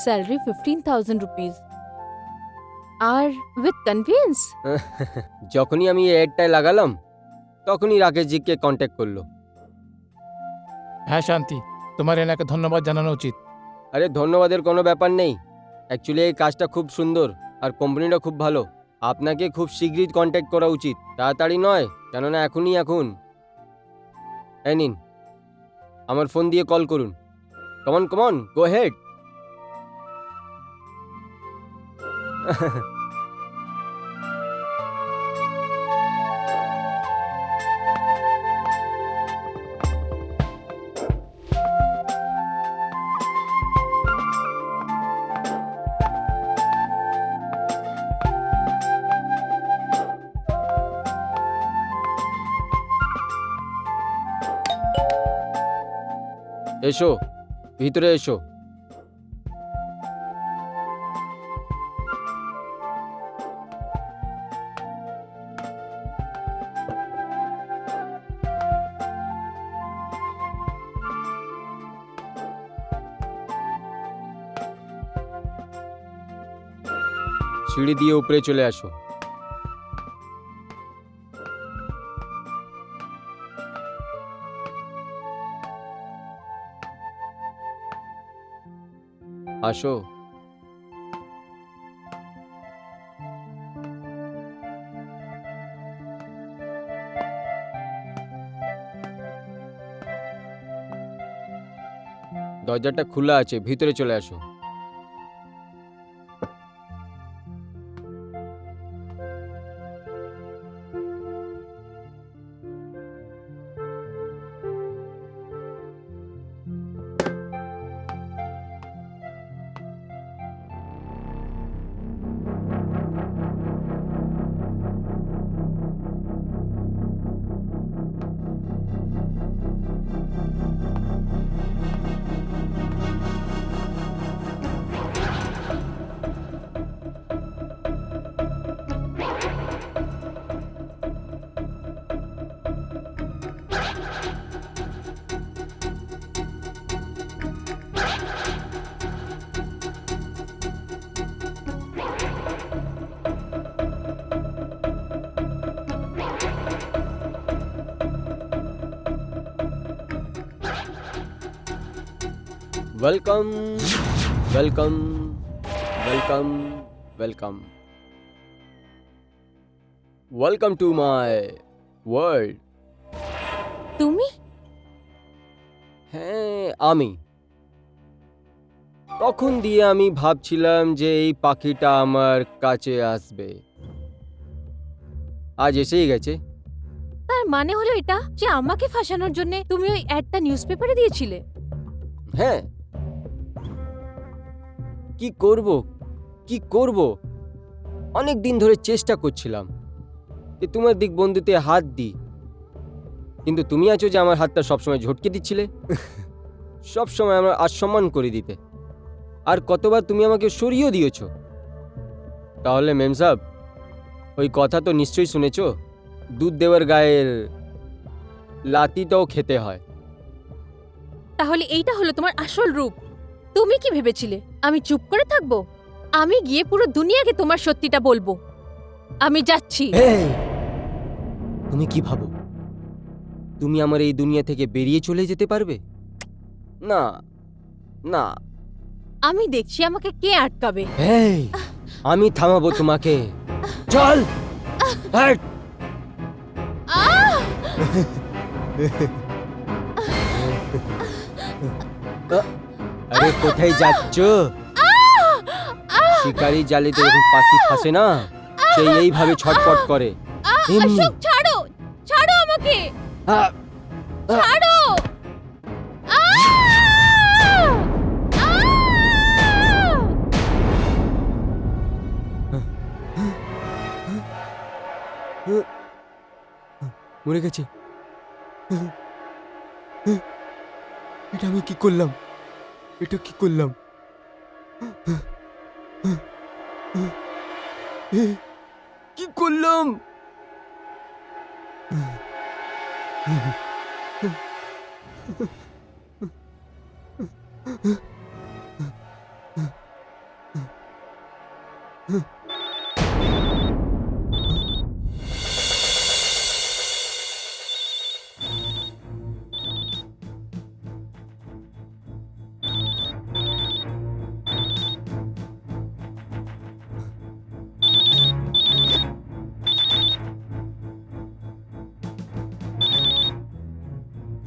স্যালারি 15,000 রুপিস, আর উইথ কনভিয়েন্স। যখনই আমি এই অ্যাডটায় লাগালাম তখনই রাকেশজিকে কন্ট্যাক্ট করলো। হ্যাঁ শান্তি, তোমার এনাকে ধন্যবাদ জানানো উচিত। আরে ধন্যবাদের কোনো ব্যাপার নেই, অ্যাকচুয়ালি এই কাজটা খুব সুন্দর আর কোম্পানিটা খুব ভালো। আপনাকে খুব শীঘ্রই কন্ট্যাক্ট করা উচিত, তাড়াতাড়ি নয়, কেননা এখনই এখন। এই নিন, আমার ফোন দিয়ে কল করুন। কমন কমন, গো হেড। এসো, ভিতরে এসো। সিঁড়ি দিয়ে উপরে চলে আসো। আসো। দরজাটা খোলা আছে, ভিতরে চলে আসো। Welcome, welcome, welcome, welcome, welcome to my world. তুমি? হ্যাঁ, আমি। তখন দিয়ে আমি ভাবছিলাম যে এই পাখিটা আমার কাছে আসবে, আজ এসেই গেছে। তার মানে হলো এটা যে আমাকে ফাঁসানোর জন্য তুমি ওই অ্যাডটা নিউজ পেপারে দিয়েছিলে? হ্যাঁ, কি করব, কি করব, অনেক দিন ধরে চেষ্টা করছিলাম যে তোমার দিক বন্ধুতে হাত দিই, কিন্তু তুমি আছো যে আমার হাতটা সবসময় ঝটকে দিচ্ছিলে, সবসময় আমার অসম্মান করে দিতে, আর কতবার তুমি আমাকে সরিয়েও দিয়েছো। তাহলে মেম সাহেব, ওই কথা তো নিশ্চয়ই শুনেছো, দুধ দেওয়ার গায়ের লাতিটাও খেতে হয়। তাহলে এইটা হলো তোমার আসল রূপ। তুমি কি ভেবেছিলে আমি চুপ করে থাকবো? আমি গিয়ে পুরো দুনিয়াকে তোমার সত্যিটা বলবো। আমি যাচ্ছি। এই, তুমি কি ভাবো তুমি আমার এই দুনিয়া থেকে বেরিয়ে চলে যেতে পারবে? না, না। আমি দেখছি আমাকে কে আটকাবে। এই, আমি থামাবো তোমাকে। চল, হাট। আহ! আরে কোথায় যাচ্ছ? শিকারি জালিতে যখন পাখি ফাঁসে না, সেই এইভাবে ছটফট করে। এমনি। অশোক, ছাড়ো, ছাড়ো আমাকে, আ, ছাড়ো। মরে গেছে। এটা আমি কি করলাম? এটা কি করলাম? কি করলাম?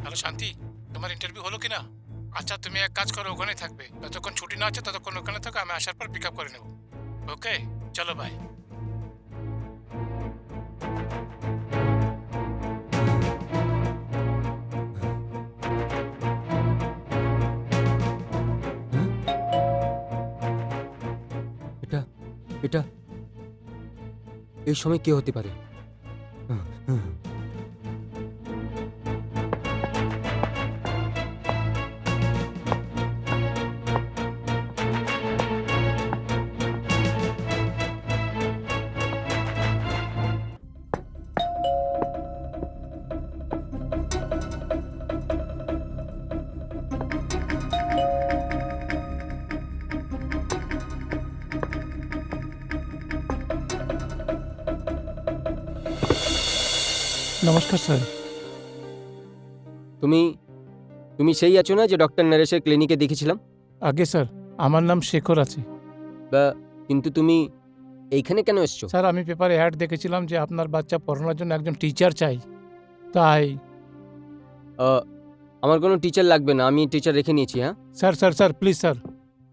হ্যালো শান্তি, তোমার ইন্টারভিউ হলো কিনা? আচ্ছা, তুমি এক কাজ করো, ওখানে থাকবে, যতক্ষণ ছুটি না আছে ততক্ষণ ওখানে থাকো, আমি আসার পর পিক আপ করে নেব। ওকে, চলো বাই। এটা এটা এই সময় কে হতে পারে? নমস্কার স্যার। তুমি তুমি সেই আছো না যে ডক্টর নরেশের ক্লিনিকে দেখেছিলাম? আগে স্যার, আমার নাম শেখর আছে। বা কিন্তু তুমি এইখানে কেন এসছো? স্যার, আমি পেপারে অ্যাড দেখেছিলাম যে আপনার বাচ্চা পড়ানোর জন্য একজন টিচার চাই, তাই। আমার কোনো টিচার লাগবে না, আমি টিচার রেখে নিয়েছি। হ্যাঁ sir sir sir, please sir,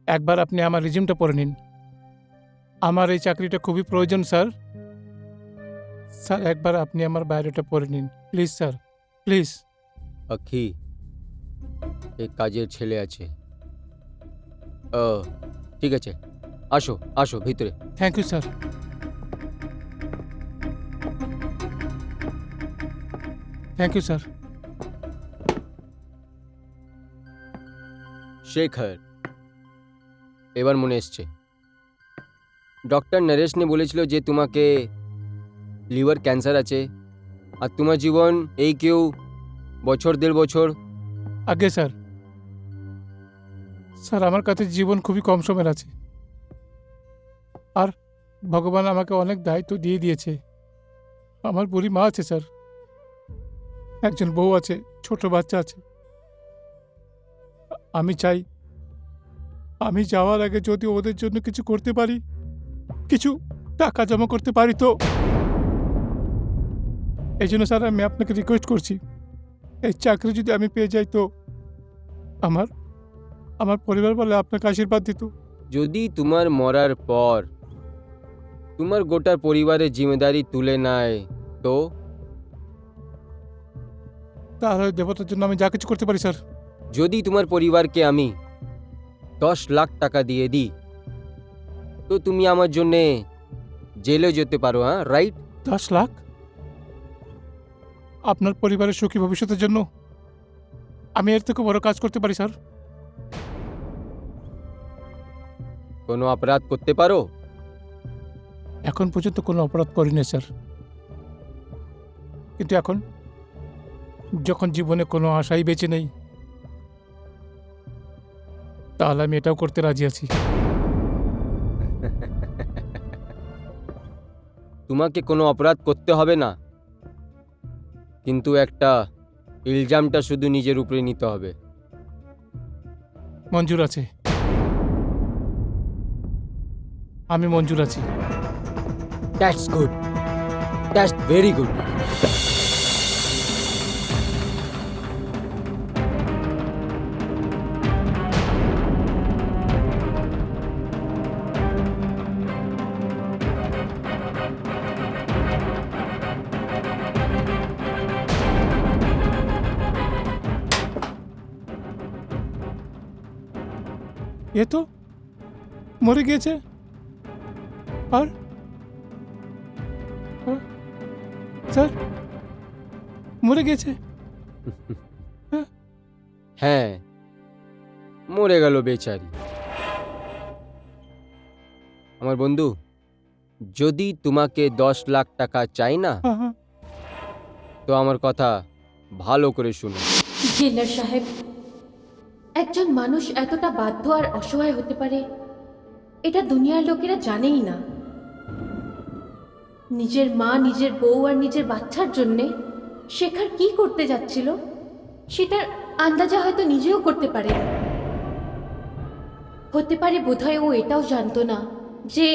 একবার আপনি আমার রিজিউমটা পড়ে নিন। আমার এই চাকরিটা খুবই প্রয়োজন স্যার। স্যার, একবার আপনি আমার বায়োডাটা পড়ে নিন প্লিজ স্যার, প্লিজ। আখি, এই কাজের ছেলে আছে। ঠিক আছে, আসো আসো ভিতরে। Thank you sir. Thank you sir. Shekhar, এবার মনে এসছে। ডক্টর নরেশ নে বলেছিল যে তোমাকে লিভার ক্যান্সার আছে, আর তোমার জীবন এই কেউ বছর 1.5 বছর। আগে স্যার, স্যার আমার কাছে জীবন খুবই কম সময়ের আছে, আর ভগবান আমাকে অনেক দায়িত্ব দিয়ে দিয়েছে। আমার বুড়ি মা আছে স্যার, একজন বউ আছে, ছোট বাচ্চা আছে। আমি চাই আমি যাওয়ার আগে যদি ওদের জন্য কিছু করতে পারি, কিছু টাকা জমা করতে পারি তো। এই জন্য স্যার আমি আপনাকে রিকোয়েস্ট করছি, এই চাকরি যদি আমি পেয়ে যাই তো আমার আমার পরিবার বলে আপনাকে আশীর্বাদ দিত। যদি তোমার মরার পর তোমার গোটা পরিবারের জিম্মেদারি তুলে নেয় তো? তাহলে দেবতার জন্য আমি যা কিছু করতে পারি স্যার। যদি তোমার পরিবারকে আমি 10 লাখ টাকা দিয়ে দিই তো তুমি আমার জন্যে জেলে যেতে পারো, হ্যাঁ রাইট? 10 লাখ আপনার পরিবারের সুখী ভবিষ্যতের জন্য আমি এর থেকে বড় কাজ করতে পারি স্যার। কোনো অপরাধ করতে পারো? এখন পর্যন্ত কোনো অপরাধ করিনি স্যার, কিন্তু এখন যখন জীবনে কোনো আশাই বেঁচে নেই, তাহলে আমি এটাও করতে রাজি আছি। তোমাকে কোনো অপরাধ করতে হবে না, কিন্তু একটা ইলজামটা শুধু নিজের উপরে নিতে হবে। মঞ্জুর আছে, আমি মঞ্জুর আছি। That's good, that's very good. এ তো মরে গিয়েছে। আর স্যার মরে গিয়েছে। হ্যাঁ, মরে গেল বেচারি। আমার বন্ধু, যদি তোমাকে 10 লাখ টাকা চাই না, হ্যাঁ, হ্যাঁ। তো আমার কথা ভালো করে শুনো। জেলার সাহেব, একজন মানুষ এতটা বাধ্য আর অসহায় হতে পারে এটা দুনিয়ার লোকেরা জানেই না। নিজের মা, নিজের বউ আর নিজের বাচ্চার জন্যে শেখার কি করতে যাচ্ছিল সেটার আন্দাজা হয়তো নিজেও করতে পারে। হতে পারে বোধহয় ও এটাও জানতো না যে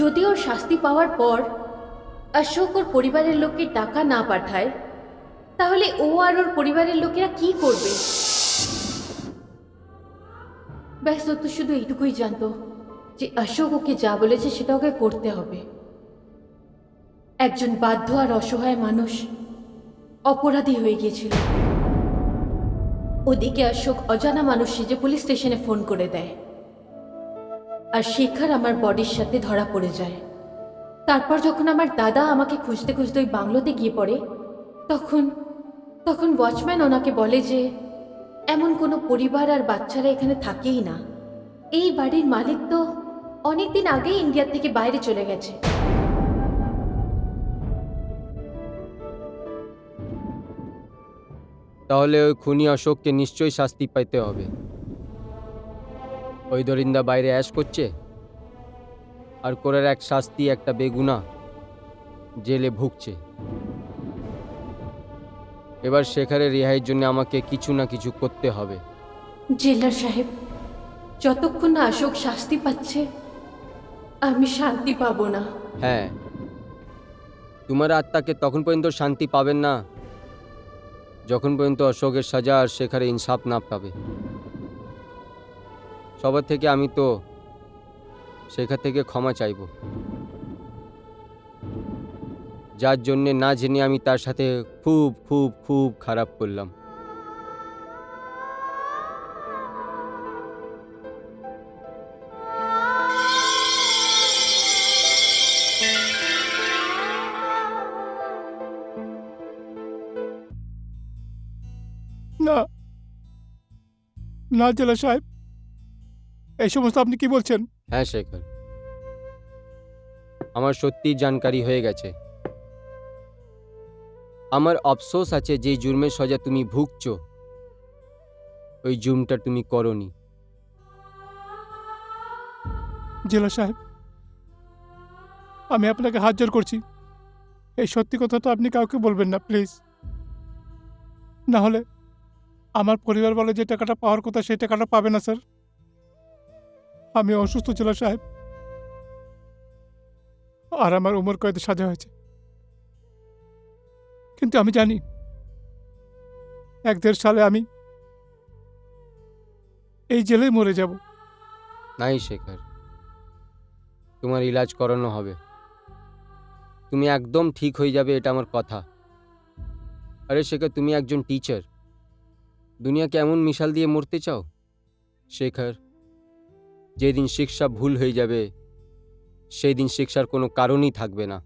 যদি ওর শাস্তি পাওয়ার পর অশোক ওর পরিবারের লোককে টাকা না পাঠায় তাহলে ও আর ওর পরিবারের লোকেরা কি করবে। ব্যাস ও তো শুধু এইটুকুই জানতো যে অশোক ওকে যা বলেছে সেটা ওকে করতে হবে। একজন বাধ্য আর অসহায় মানুষ অপরাধী হয়ে গিয়েছিল। ওদিকে অশোক অজানা মানুষ সেজে পুলিশ স্টেশনে ফোন করে দেয়, আর শেখর আমার বডির সাথে ধরা পড়ে যায়। তারপর যখন আমার দাদা আমাকে খুঁজতে খুঁজতে ওই বাংলোতে গিয়ে পড়ে, তখন ওয়াচম্যান ওনাকে বলে যে এমন কোনো পরিবার আর বাচ্চারা এখানে থাকেই না। এই বাড়ির মালিক তো অনেকদিন আগেই ইন্ডিয়া থেকে বাইরে চলে গেছে। তাহলে ওই খুনি অশোককে নিশ্চয়ই শাস্তি পাইতে হবে। ওই দরিন্দা বাইরে অ্যাশ করছে, আর করার এক শাস্তি একটা বেগুনা জেলে ভুগছে। এবার শেখারের রেহাইয়ের জন্য আমাকে কিছু না কিছু করতে হবে। জেলার সাহেব, যতক্ষণ না অশোক শাস্তি পাচ্ছে আমি শান্তি পাবো না। হ্যাঁ, তোমার আত্মাকে তখন পর্যন্ত শান্তি পাবেন না যখন পর্যন্ত অশোকের সাজা আর শেখারে ইনসাফ না পাবে। সবার থেকে আমি তো শেখা থেকে ক্ষমা চাইব, যার জন্যে না জেনে আমি তার সাথে খুব খুব খুব খারাপ করলাম। না না জেলা সাহেব, এই সমস্ত আপনি কি বলছেন? হ্যাঁ শেখর, আমার সত্যি জানকারি হয়ে গেছে। আমার আফসোস আছে যে জুর্মের সাজা তুমি ভুগছো, ওই জুর্মটা তুমি করনি। জেলা সাহেব, আমি আপনাকে হাত জোর করছি, এই সত্যি কথাটা আপনি কাউকে বলবেন না প্লিজ। না হলে আমার পরিবার বলে যে টাকাটা পাওয়ার কথা সেই টাকাটা পাবে না স্যার। আমি অসুস্থ জেলা সাহেব, আর আমার উমর কয়েদে সাজা হয়েছে। কিন্তু আমি জানি 1-1.5 সালে আমি এই জেলেই মরে যাব। নাই শেখর, তোমার ইলাজ করানো হবে, তুমি একদম ঠিক হয়ে যাবে, এটা আমার কথা। আরে শেখর, তুমি একজন টিচার, দুনিয়াকে এমন মিশাল দিয়ে মরতে চাও? শেখর, যেদিন শিক্ষা ভুল হয়ে যাবে সেই দিন শিক্ষার কোনো কারণই থাকবে না।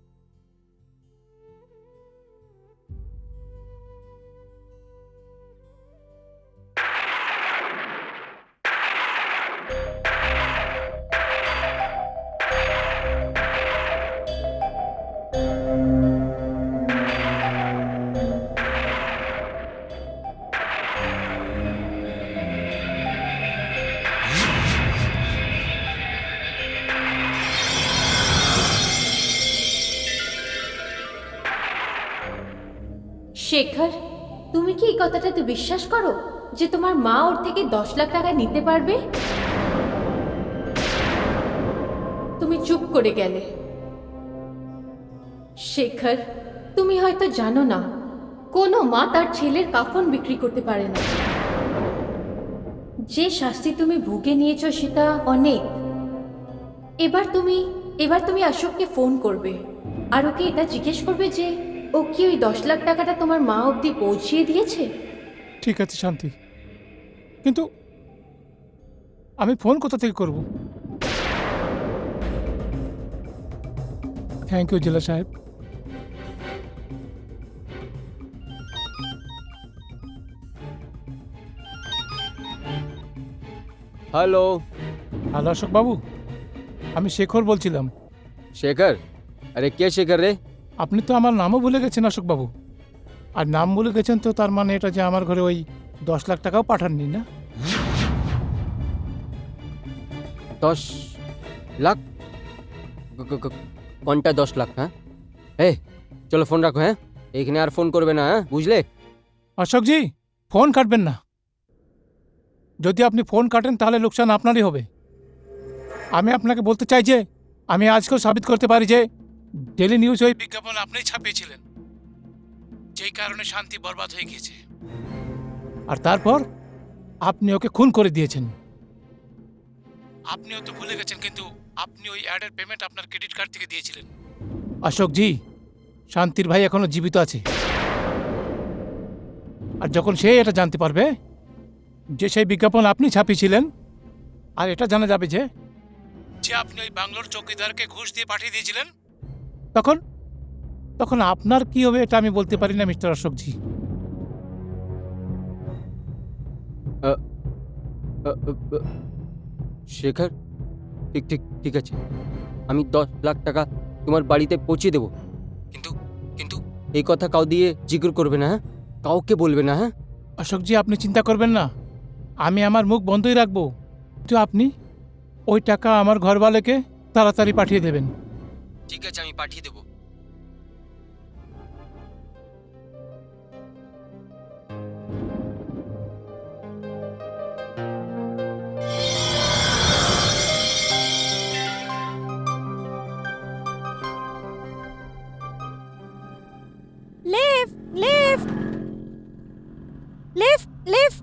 শেখর, তুমি কি এই কথাটাতে বিশ্বাস করো যে তোমার মা ওর থেকে 10 লাখ টাকা নিতে পারবে? তুমি চুপ করে গেলে। শেখর, তুমি হয়তো জানো না, কোনো মা তার ছেলের কাফন বিক্রি করতে পারে না। যে শাস্তি তুমি ভুগে নিয়েছো সেটা অনেক। এবার তুমি অশোককে ফোন করবে আর ওকে এটা জিজ্ঞেস করবে যে ও কি ওই 10 লাখ টাকাটা তোমার মা অবধি পৌঁছিয়ে দিয়েছে। ঠিক আছে শান্তি, কিন্তু আমি ফোন কোথা থেকে করব? থ্যাংক ইউ জেলা সাহেব। হ্যালো হ্যালো অশোক বাবু, আমি শেখর বলছিলাম। শেখর? আরে কে শেখর রে? আপনি তো আমার নামও ভুলে গেছেন অশোক বাবু। আর নাম ভুলে গেছেন তো তার মানে এটা যে আমার ঘরে ওই 10 লাখ টাকাও পাঠাননি না? 10 লাখ? কোনটা 10 লাখ? হ্যাঁ, এই চলো ফোন রাখো। হ্যাঁ, এইখানে আর ফোন করবে না, হ্যাঁ বুঝলে? অশোকজি, ফোন কাটবেন না। যদি আপনি ফোন কাটেন তাহলে লোকসান আপনারই হবে। আমি আপনাকে বলতে চাই যে আমি আজকেও সাবিত করতে পারি যে ডেলি নিউজ ওই বিজ্ঞাপন আপনিই ছাপিয়েছিলেন, যেই কারণে শান্তি বরবাদ হয়ে গিয়েছে। আর তারপর আপনি ওকে খুন করে দিয়েছেন। আপনিও তো ভুলে গেছেন, কিন্তু আপনি ওই অ্যাডের পেমেন্ট আপনার ক্রেডিট কার্ড থেকে দিয়েছিলেন। অশোকজি, শান্তির ভাই এখনো জীবিত আছে, আর যখন সে এটা জানতে পারবে যে সেই বিজ্ঞাপন আপনি ছাপিয়েছিলেন, আর এটা জানা যাবে যে যে আপনি ওই বাংলোর চৌকিদারকে ঘুষ দিয়ে পাঠিয়ে দিয়েছিলেন, তখন তখন আপনার কি হবে এটা আমি বলতে পারি না মিস্টার অশোকজি। শেখর, ঠিক ঠিক ঠিক আছে, আমি 10 লাখ টাকা তোমার বাড়িতে পৌঁছে দেবো, কিন্তু কিন্তু এই কথা কাউ দিয়ে জিজ্ঞেস করবে না, হ্যাঁ? কাউকে বলবে না, হ্যাঁ? অশোকজি, আপনি চিন্তা করবেন না, আমি আমার মুখ বন্ধই রাখবো। তো আপনি ওই টাকা আমার ঘরওয়ালাকে তাড়াতাড়ি পাঠিয়ে দেবেন। ঠিক আছে, আমি পাঠিয়ে দেবো। Lift lift lift lift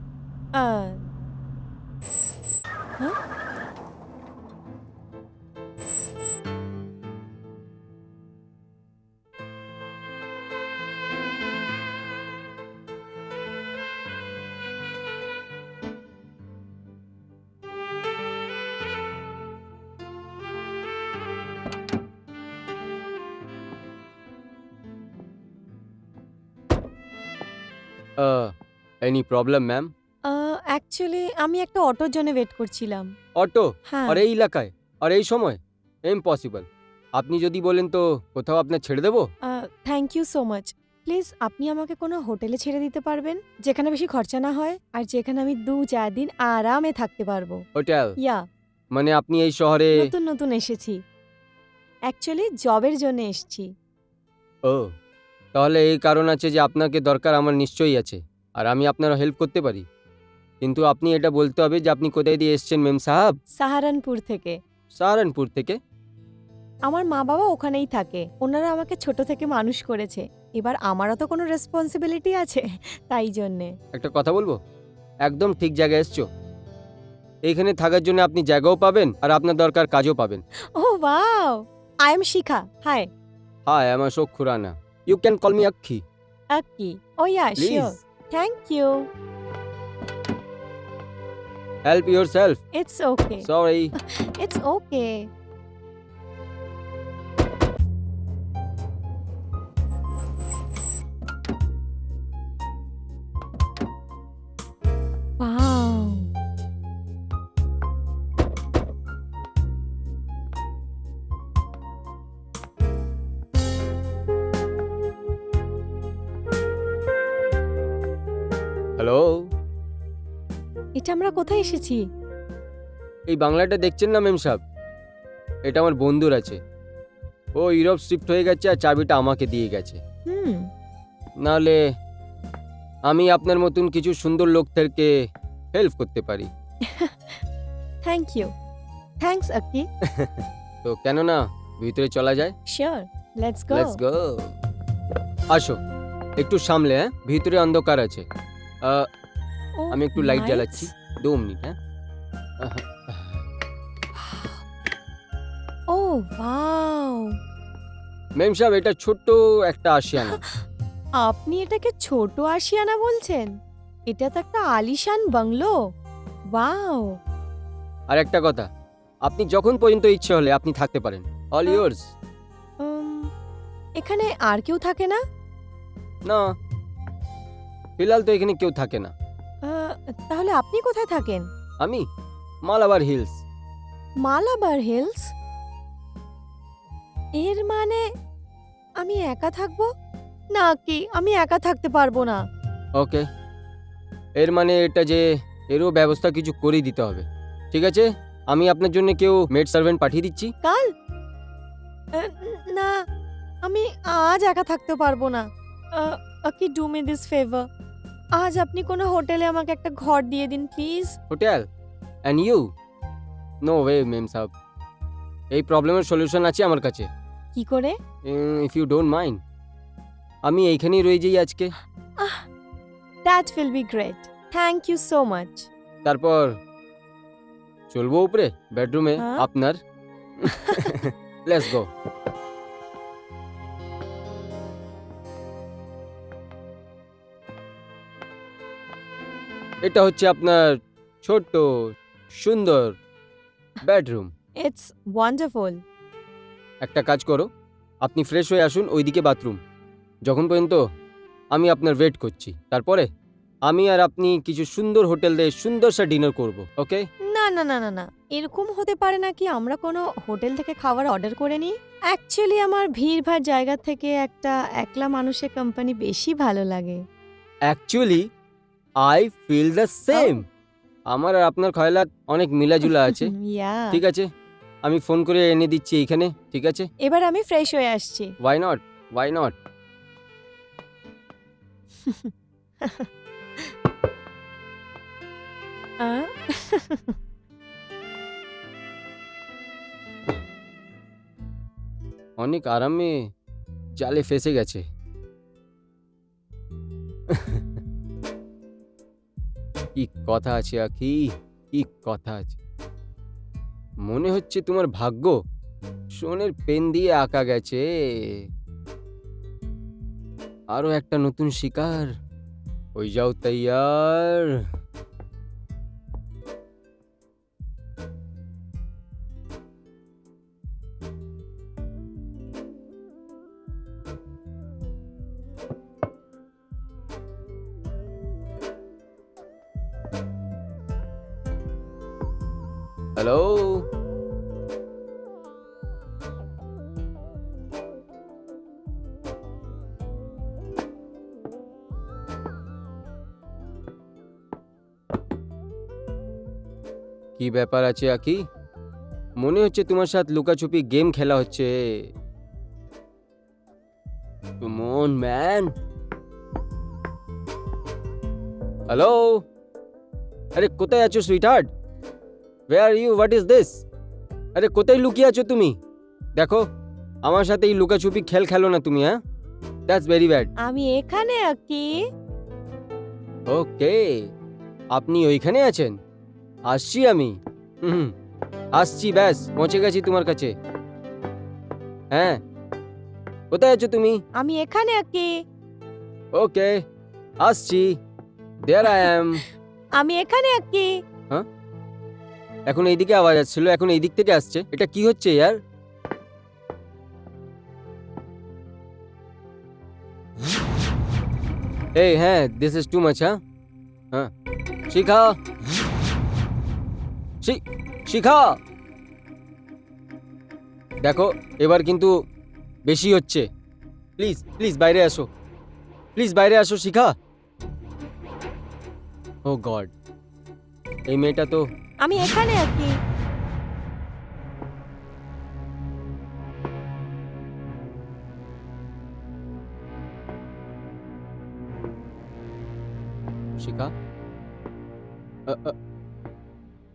any problem ma'am? Actually আমি একটা অটোর জন্য ওয়েট করছিলাম। অটো? হ্যাঁ। আর এই এলাকায় আর এই সময়? ইম্পসিবল। আপনি যদি বলেন তো কোথাও আপনার ছেড়ে দেবো। Thank you so much. Please আপনি আমাকে কোনো হোটেলে ছেড়ে দিতে পারবেন যেখানে বেশি খরচা না হয় আর যেখানে আমি 2-4 দিন আরামে থাকতে পারবো। হোটেল? ইয়া, মানে আপনি এই শহরে? নতুন নতুন এসেছি, অ্যাকচুয়ালি জবের জন্য এসেছি। ও, তাহলে এই কারণ আছে যে আপনাকে দরকার আমার নিশ্চয়ই আছে, আর আমি আপনার হেল্প করতে পারি। কিন্তু আপনি এটা বলতে হবে যে আপনি কোথায় দিয়ে এসেছেন মেম সাহাব। সাহারানপুর থেকে। সাহারানপুর থেকে? আমার মা বাবা ওখানেই থাকে, ওনারা আমাকে ছোট থেকে মানুষ করেছে। এবার আমারও তো কোনো রেসপন্সিবিলিটি আছে, তাই জন্যে। একটা কথা বলবো, একদম ঠিক জায়গায় এসছো। এইখানে থাকার জন্য আপনি জায়গাও পাবেন আর আপনার দরকার কাজও পাবেন। Oh wow, I am Shikha. Hi. Hi, I am Ashok Khurana. You can call me Akshi. Akki. Oh yeah, sure. Please thank you. Help your self. It's okay. Sorry. It's okay. Wow. Hello, এটা আমরা কোথায় এসেছি? এই বাংলাটা দেখছেন না মেম সাহেব? এটা আমার বন্ধুর আছে। ও ইউরোপ শিফট হয়ে গেছে আর চাবিটা আমাকে দিয়ে গেছে। হুম। নাহলে আমি আপনার মতন কিছু সুন্দর লোকদেরকে হেল্প করতে পারি। Thank you. থ্যাঙ্কস আক্কি। তো কেন না ভিতরে চলা যায়? Sure, let's go. Let's go. আসো, একটু সামলে, হ্যাঁ, ভিতরে অন্ধকার আছে। আমি একটু লাইট জ্বালাচ্ছি। 2 মিনিট, হ্যাঁ। ও ওয়াও, মেম সাহেব, এটা ছোট্ট একটা আশিয়ানা। আপনি এটাকে ছোট আশিয়ানা বলছেন? এটা তো একটা আলিশান বাংলো। ওয়াও। আর একটা কথা, আপনি যখন পর্যন্ত ইচ্ছে হলে আপনি থাকতে পারেন। All yours. এখানে আর কেউ থাকে না? না, ফিলহাল তো এখানে কেউ থাকে না। তাহলে আপনি কোথায় থাকেন? আমি মালাবার হিলস। মালাবার হিলস? এর মানে আমি একা থাকবো? না কি, আমি একা থাকতে পারবো না। ওকে, এর মানে এটা যে এরও ব্যবস্থা কিছু করে দিতে হবে। ঠিক আছে, আমি আপনার জন্য কেউ মেড সার্ভেন্ট পাঠিয়ে দিচ্ছি। কাল? না, আমি আজ একা থাকতে পারবো না। কি ডু মি দিস ফেভার, আজ আপনি কোনো হোটেলে আমাকে একটা ঘর দিয়ে দিন please. Hotel? And you? No way ma'am সাহেব, এই প্রবলেমের সলিউশন আছে আমার কাছে। কি করে? ইফ ইউ ডোন্ট মাইন্ড, আমি এইখানেই রয়ে যাই আজকে। That will be great, thank you so much. তারপর চলবো উপরে বেডরুমে হ্যাঁ? আপনার। Let's go. এটা হচ্ছে আপনার ছোট্ট সুন্দর বেডরুম। It's wonderful. একটা কাজ করো, আপনি ফ্রেশ হয়ে আসুন, ওইদিকে বাথরুম। যখন পর্যন্ত আমি আপনার ওয়েট করছি, তারপরে আমি আর আপনি কিছু সুন্দর হোটেল দিয়ে সুন্দর সা ডিনার করব। ওকে? না না না না না, এরকম হতে পারে না কি আমরা কোনো হোটেল থেকে খাবার অর্ডার করে নিই? অ্যাকচুয়ালি আমার ভিড়ভাড় জায়গা থেকে একটা একলা মানুষের কোম্পানি বেশি ভালো লাগে। Actually I feel the same. আমার আর আপনার খয়লাত অনেক মিলাজুলা আছে। ইয়া। ঠিক আছে, আমি ফোন করে এনে দিচ্ছি এইখানে। ঠিক আছে? এবার আমি ফ্রেশ হয়ে আসছি। Why not, why not. আহ? অনেক আরামে জালে ফেসে গেছে। কি কথা আছে আখি, কি কথা আছে। মনে হচ্ছে তোমার ভাগ্য সোনের পেন দিয়ে আঁকা গেছে। আরো একটা নতুন শিকার। হয়ে যাও তৈয়ার। হ্যালো, কি ব্যাপার আছে আকি? মনে হচ্ছে তোমার সাথে লুকাছুপি গেম খেলা হচ্ছে। Come on, man. হ্যালো, আরে কোথায় আছো sweetheart? Where are you? What is this? আরে কোথায় লুকিয়ে আছো তুমি? দেখো, আমার সাথে এই লুকাছুপি খেলো না তুমি, হ্যাঁ? That's very bad. আমি এখানে আছি। ওকে, আপনি ওইখানে আছেন? আসছি আমি। হুম, আসছি, ব্যাস পৌঁছে গেছি তোমার কাছে। হ্যাঁ, কোথায় আছো তুমি? আমি এখানে আছি। ওকে, আসছি। There I am. আমি এখানে আছি। এখন এইদিকে আওয়াজ আসছিল, এখন এই দিক থেকে আসছে। এটা কি হচ্ছে ইয়ার? এই হ্যাঁ, দিস ইজ টু মাচ। হ্যাঁ হ্যাঁ, শিখা, শিখা, দেখো এবার কিন্তু বেশি হচ্ছে। প্লিজ প্লিজ বাইরে আসো, প্লিজ বাইরে আসো শিখা। ও গড, এই মেয়েটা তো আমি এখানে আছি। শিখা,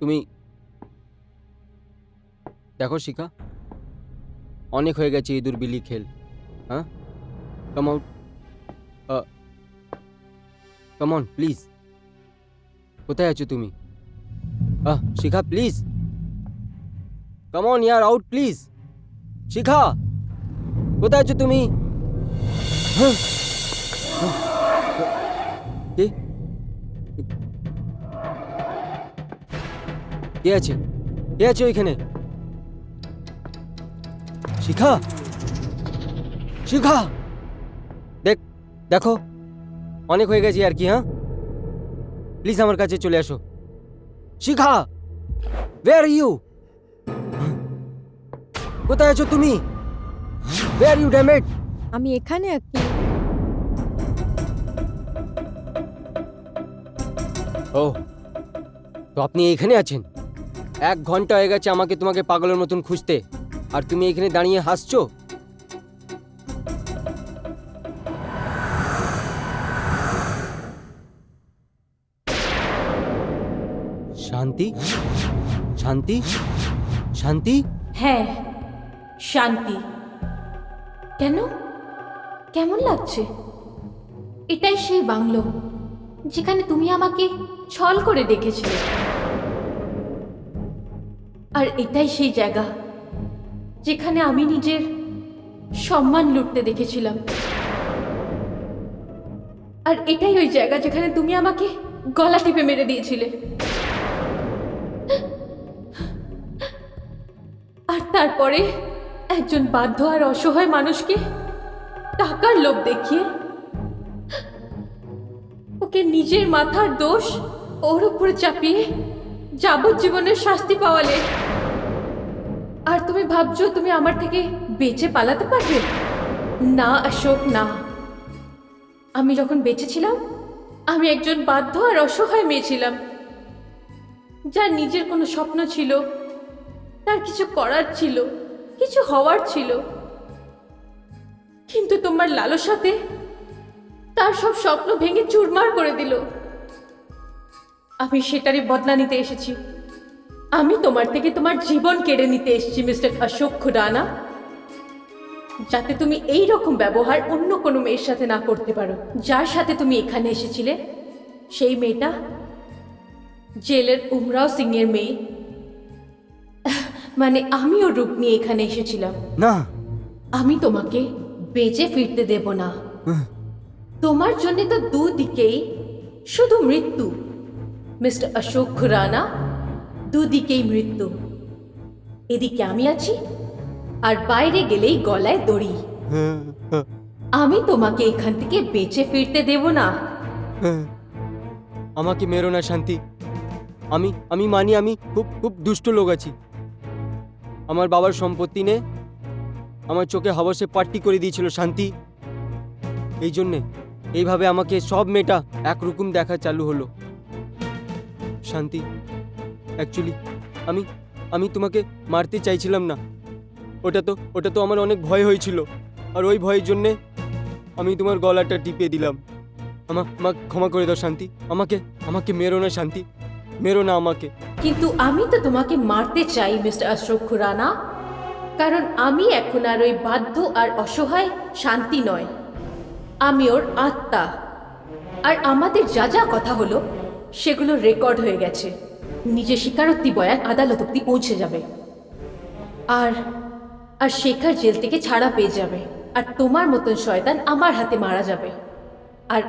তুমি দেখো শিখা, অনেক হয়ে গেছে ইঁদুর বিলি খেল। হ্যাঁ, come out, come on please. কোথায় আছো তুমি? শিখা প্লিজ, কাম অন ইয়ার, আউট প্লিজ। শিখা, কোথায় আছো তুমি? হ্যাঁ, কে কে আছে? কে আছে ওইখানে? শিখা, শিখা, দেখো অনেক হয়ে গেছে আর কি। হ্যাঁ, প্লিজ আমার কাছে চলে আসো। Shikha, where are you? কোথায় আছো তুমি? Where you damn it? আমি এখানে আছি। ও, তো আপনি এইখানে আছেন? 1 ঘন্টা হয়ে গেছে আমাকে তোমাকে পাগলের মতন খুঁজতে, আর তুমি এখানে দাঁড়িয়ে হাসছো। শান্তি, শান্তি, শান্তি। হ্যাঁ, শান্তি। কেন? কেমন লাগছে? এটাই সেই বাংলো যেখানে তুমি আমাকে ছল করে ডেকেছিলে, আর এটাই সেই জায়গা যেখানে আমি নিজের সম্মান লুটতে দেখেছিলাম, আর এটাই ওই জায়গা যেখানে তুমি আমাকে গলা টিপে মেরে দিয়েছিলে। আর তারপরে একজন বাধ্য আর অসহায় মানুষকে টাকার লোভ দেখিয়ে ওকে নিজের মাথার দোষ ওর উপরে চাপিয়ে যাবজ্জীবনের শাস্তি পাওয়ালে, আর তুমি ভাবছো তুমি আমার থেকে বেঁচে পালাতে পারবে? না অশোক, না। আমি যখন বেঁচে ছিলাম, আমি একজন বাধ্য আর অসহায় মেয়ে ছিলাম, যার নিজের কোনো স্বপ্ন ছিল, তার কিছু করার ছিল, কিছু হওয়ার ছিল, কিন্তু তোমার লালসাতে তার সব স্বপ্ন ভেঙে চুরমার করে দিল। আমি সেটারই বদলা নিতে এসেছি। আমি তোমার থেকে তোমার জীবন কেড়ে নিতে এসেছি মিস্টার অশোক খুরানা, যাতে তুমি এই রকম ব্যবহার অন্য কোনো মেয়ের সাথে না করতে পারো। যার সাথে তুমি এখানে এসেছিলে সেই মেয়েটা জেলের উমরাও সিং এর মেয়ে। মানে আমিও রূপ নিয়ে এখানে এসেছিলাম। না, আমি তোমাকে বেঁচে ফিরতে দেব না। তোমার জন্য তো দুদিকেই শুধু মৃত্যু মিস্টার অশোক খুরানা, দুদিকেই মৃত্যু। এদিকে আমি আছি, আর বাইরে গেলেই গলায় দড়ি। আমি তোমাকে এখান থেকে বেঁচে ফিরতে দেব না। আমাকে মেরো না শান্তি। আমি মানি আমি খুব খুব দুষ্ট লোক আছি। আমার বাবার সম্পত্তি নে আমার চোখে হাওয়াসে পাট্টি করে দিয়েছিল শান্তি। এই জন্যে এইভাবে আমাকে সব মেয়েটা একরকম দেখা চালু হলো শান্তি। অ্যাকচুয়ালি আমি তোমাকে মারতে চাইছিলাম না। ওটা তো আমার অনেক ভয় হয়েছিল, আর ওই ভয়ের জন্যে আমি তোমার গলাটা টিপে দিলাম। আমাকে ক্ষমা করে দাও শান্তি। আমাকে মেরো না শান্তি। মেরো না আমাকে। কিন্তু আমি তো তোমাকে মারতে চাই মিস্টার অশোক খুরানা, কারণ আমি এখন আর ওই বাধ্য আর অসহায় শান্তি নয়, আমি ওর আত্মা। আর আমাদের যা যা কথা হলো সেগুলো রেকর্ড হয়ে গেছে, নিজের স্বীকারোক্তি বয়ান আদালত অব্দি পৌঁছে যাবে, আর আর শেখার জেল থেকে ছাড়া পেয়ে যাবে, আর তোমার মতন শয়তান আমার হাতে মারা যাবে, আর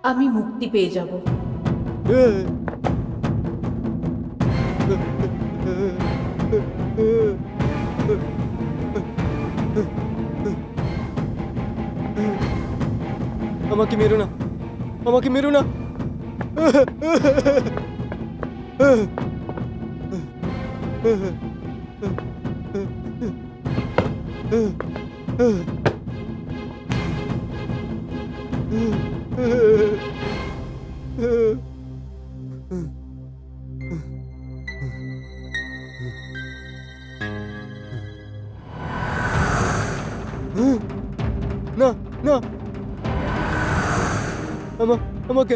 আমি মুক্তি পেয়ে যাব। আমাকে মেরো না, আমাকে মেরো না। না না, আমাকে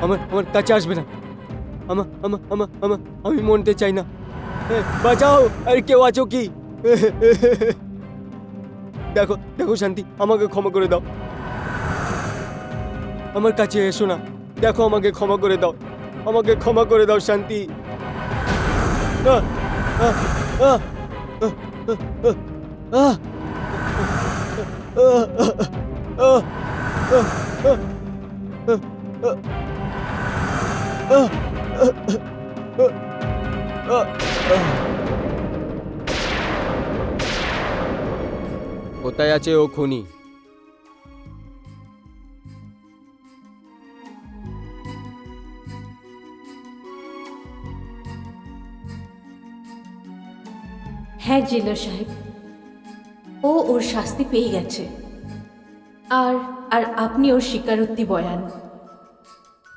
আমার কাছে আসবে না, আমি মরতে চাই না। বাঁচাও, আরে কেউ আছো কি? দেখো দেখো শান্তি, আমাকে ক্ষমা করে দাও, আমার কাছে এসো না। দেখো আমাকে ক্ষমা করে দাও, আমাকে ক্ষমা করে দাও শান্তি। আহ, আহ, আহ, আহ, আহ, আহ, আহ, কোথায় আছে ও খুনি? হ্যাঁ জেলার সাহেব, ও ওর শাস্তি পেয়ে গেছে, আর আর আপনি ওর স্বীকারোক্তি বয়ান।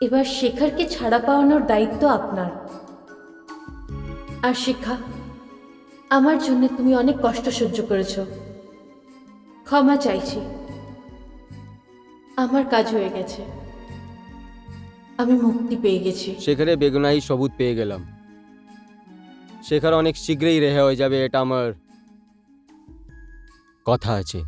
এবার শেখারকে ছাড়া পাওয়ানোর দায়িত্ব আপনার। আর শিখা, আমার জন্য তুমি অনেক কষ্ট সহ্য করেছ, ক্ষমা চাইছি, আমার কাজ হয়ে গেছে, আমি মুক্তি পেয়ে গেছি। শেখারে বেগুনাহি সবুত পেয়ে গেলাম। শেখার অনেক শীঘ্রই রেহাই হয়ে যাবে, এটা আমার কথা আছে।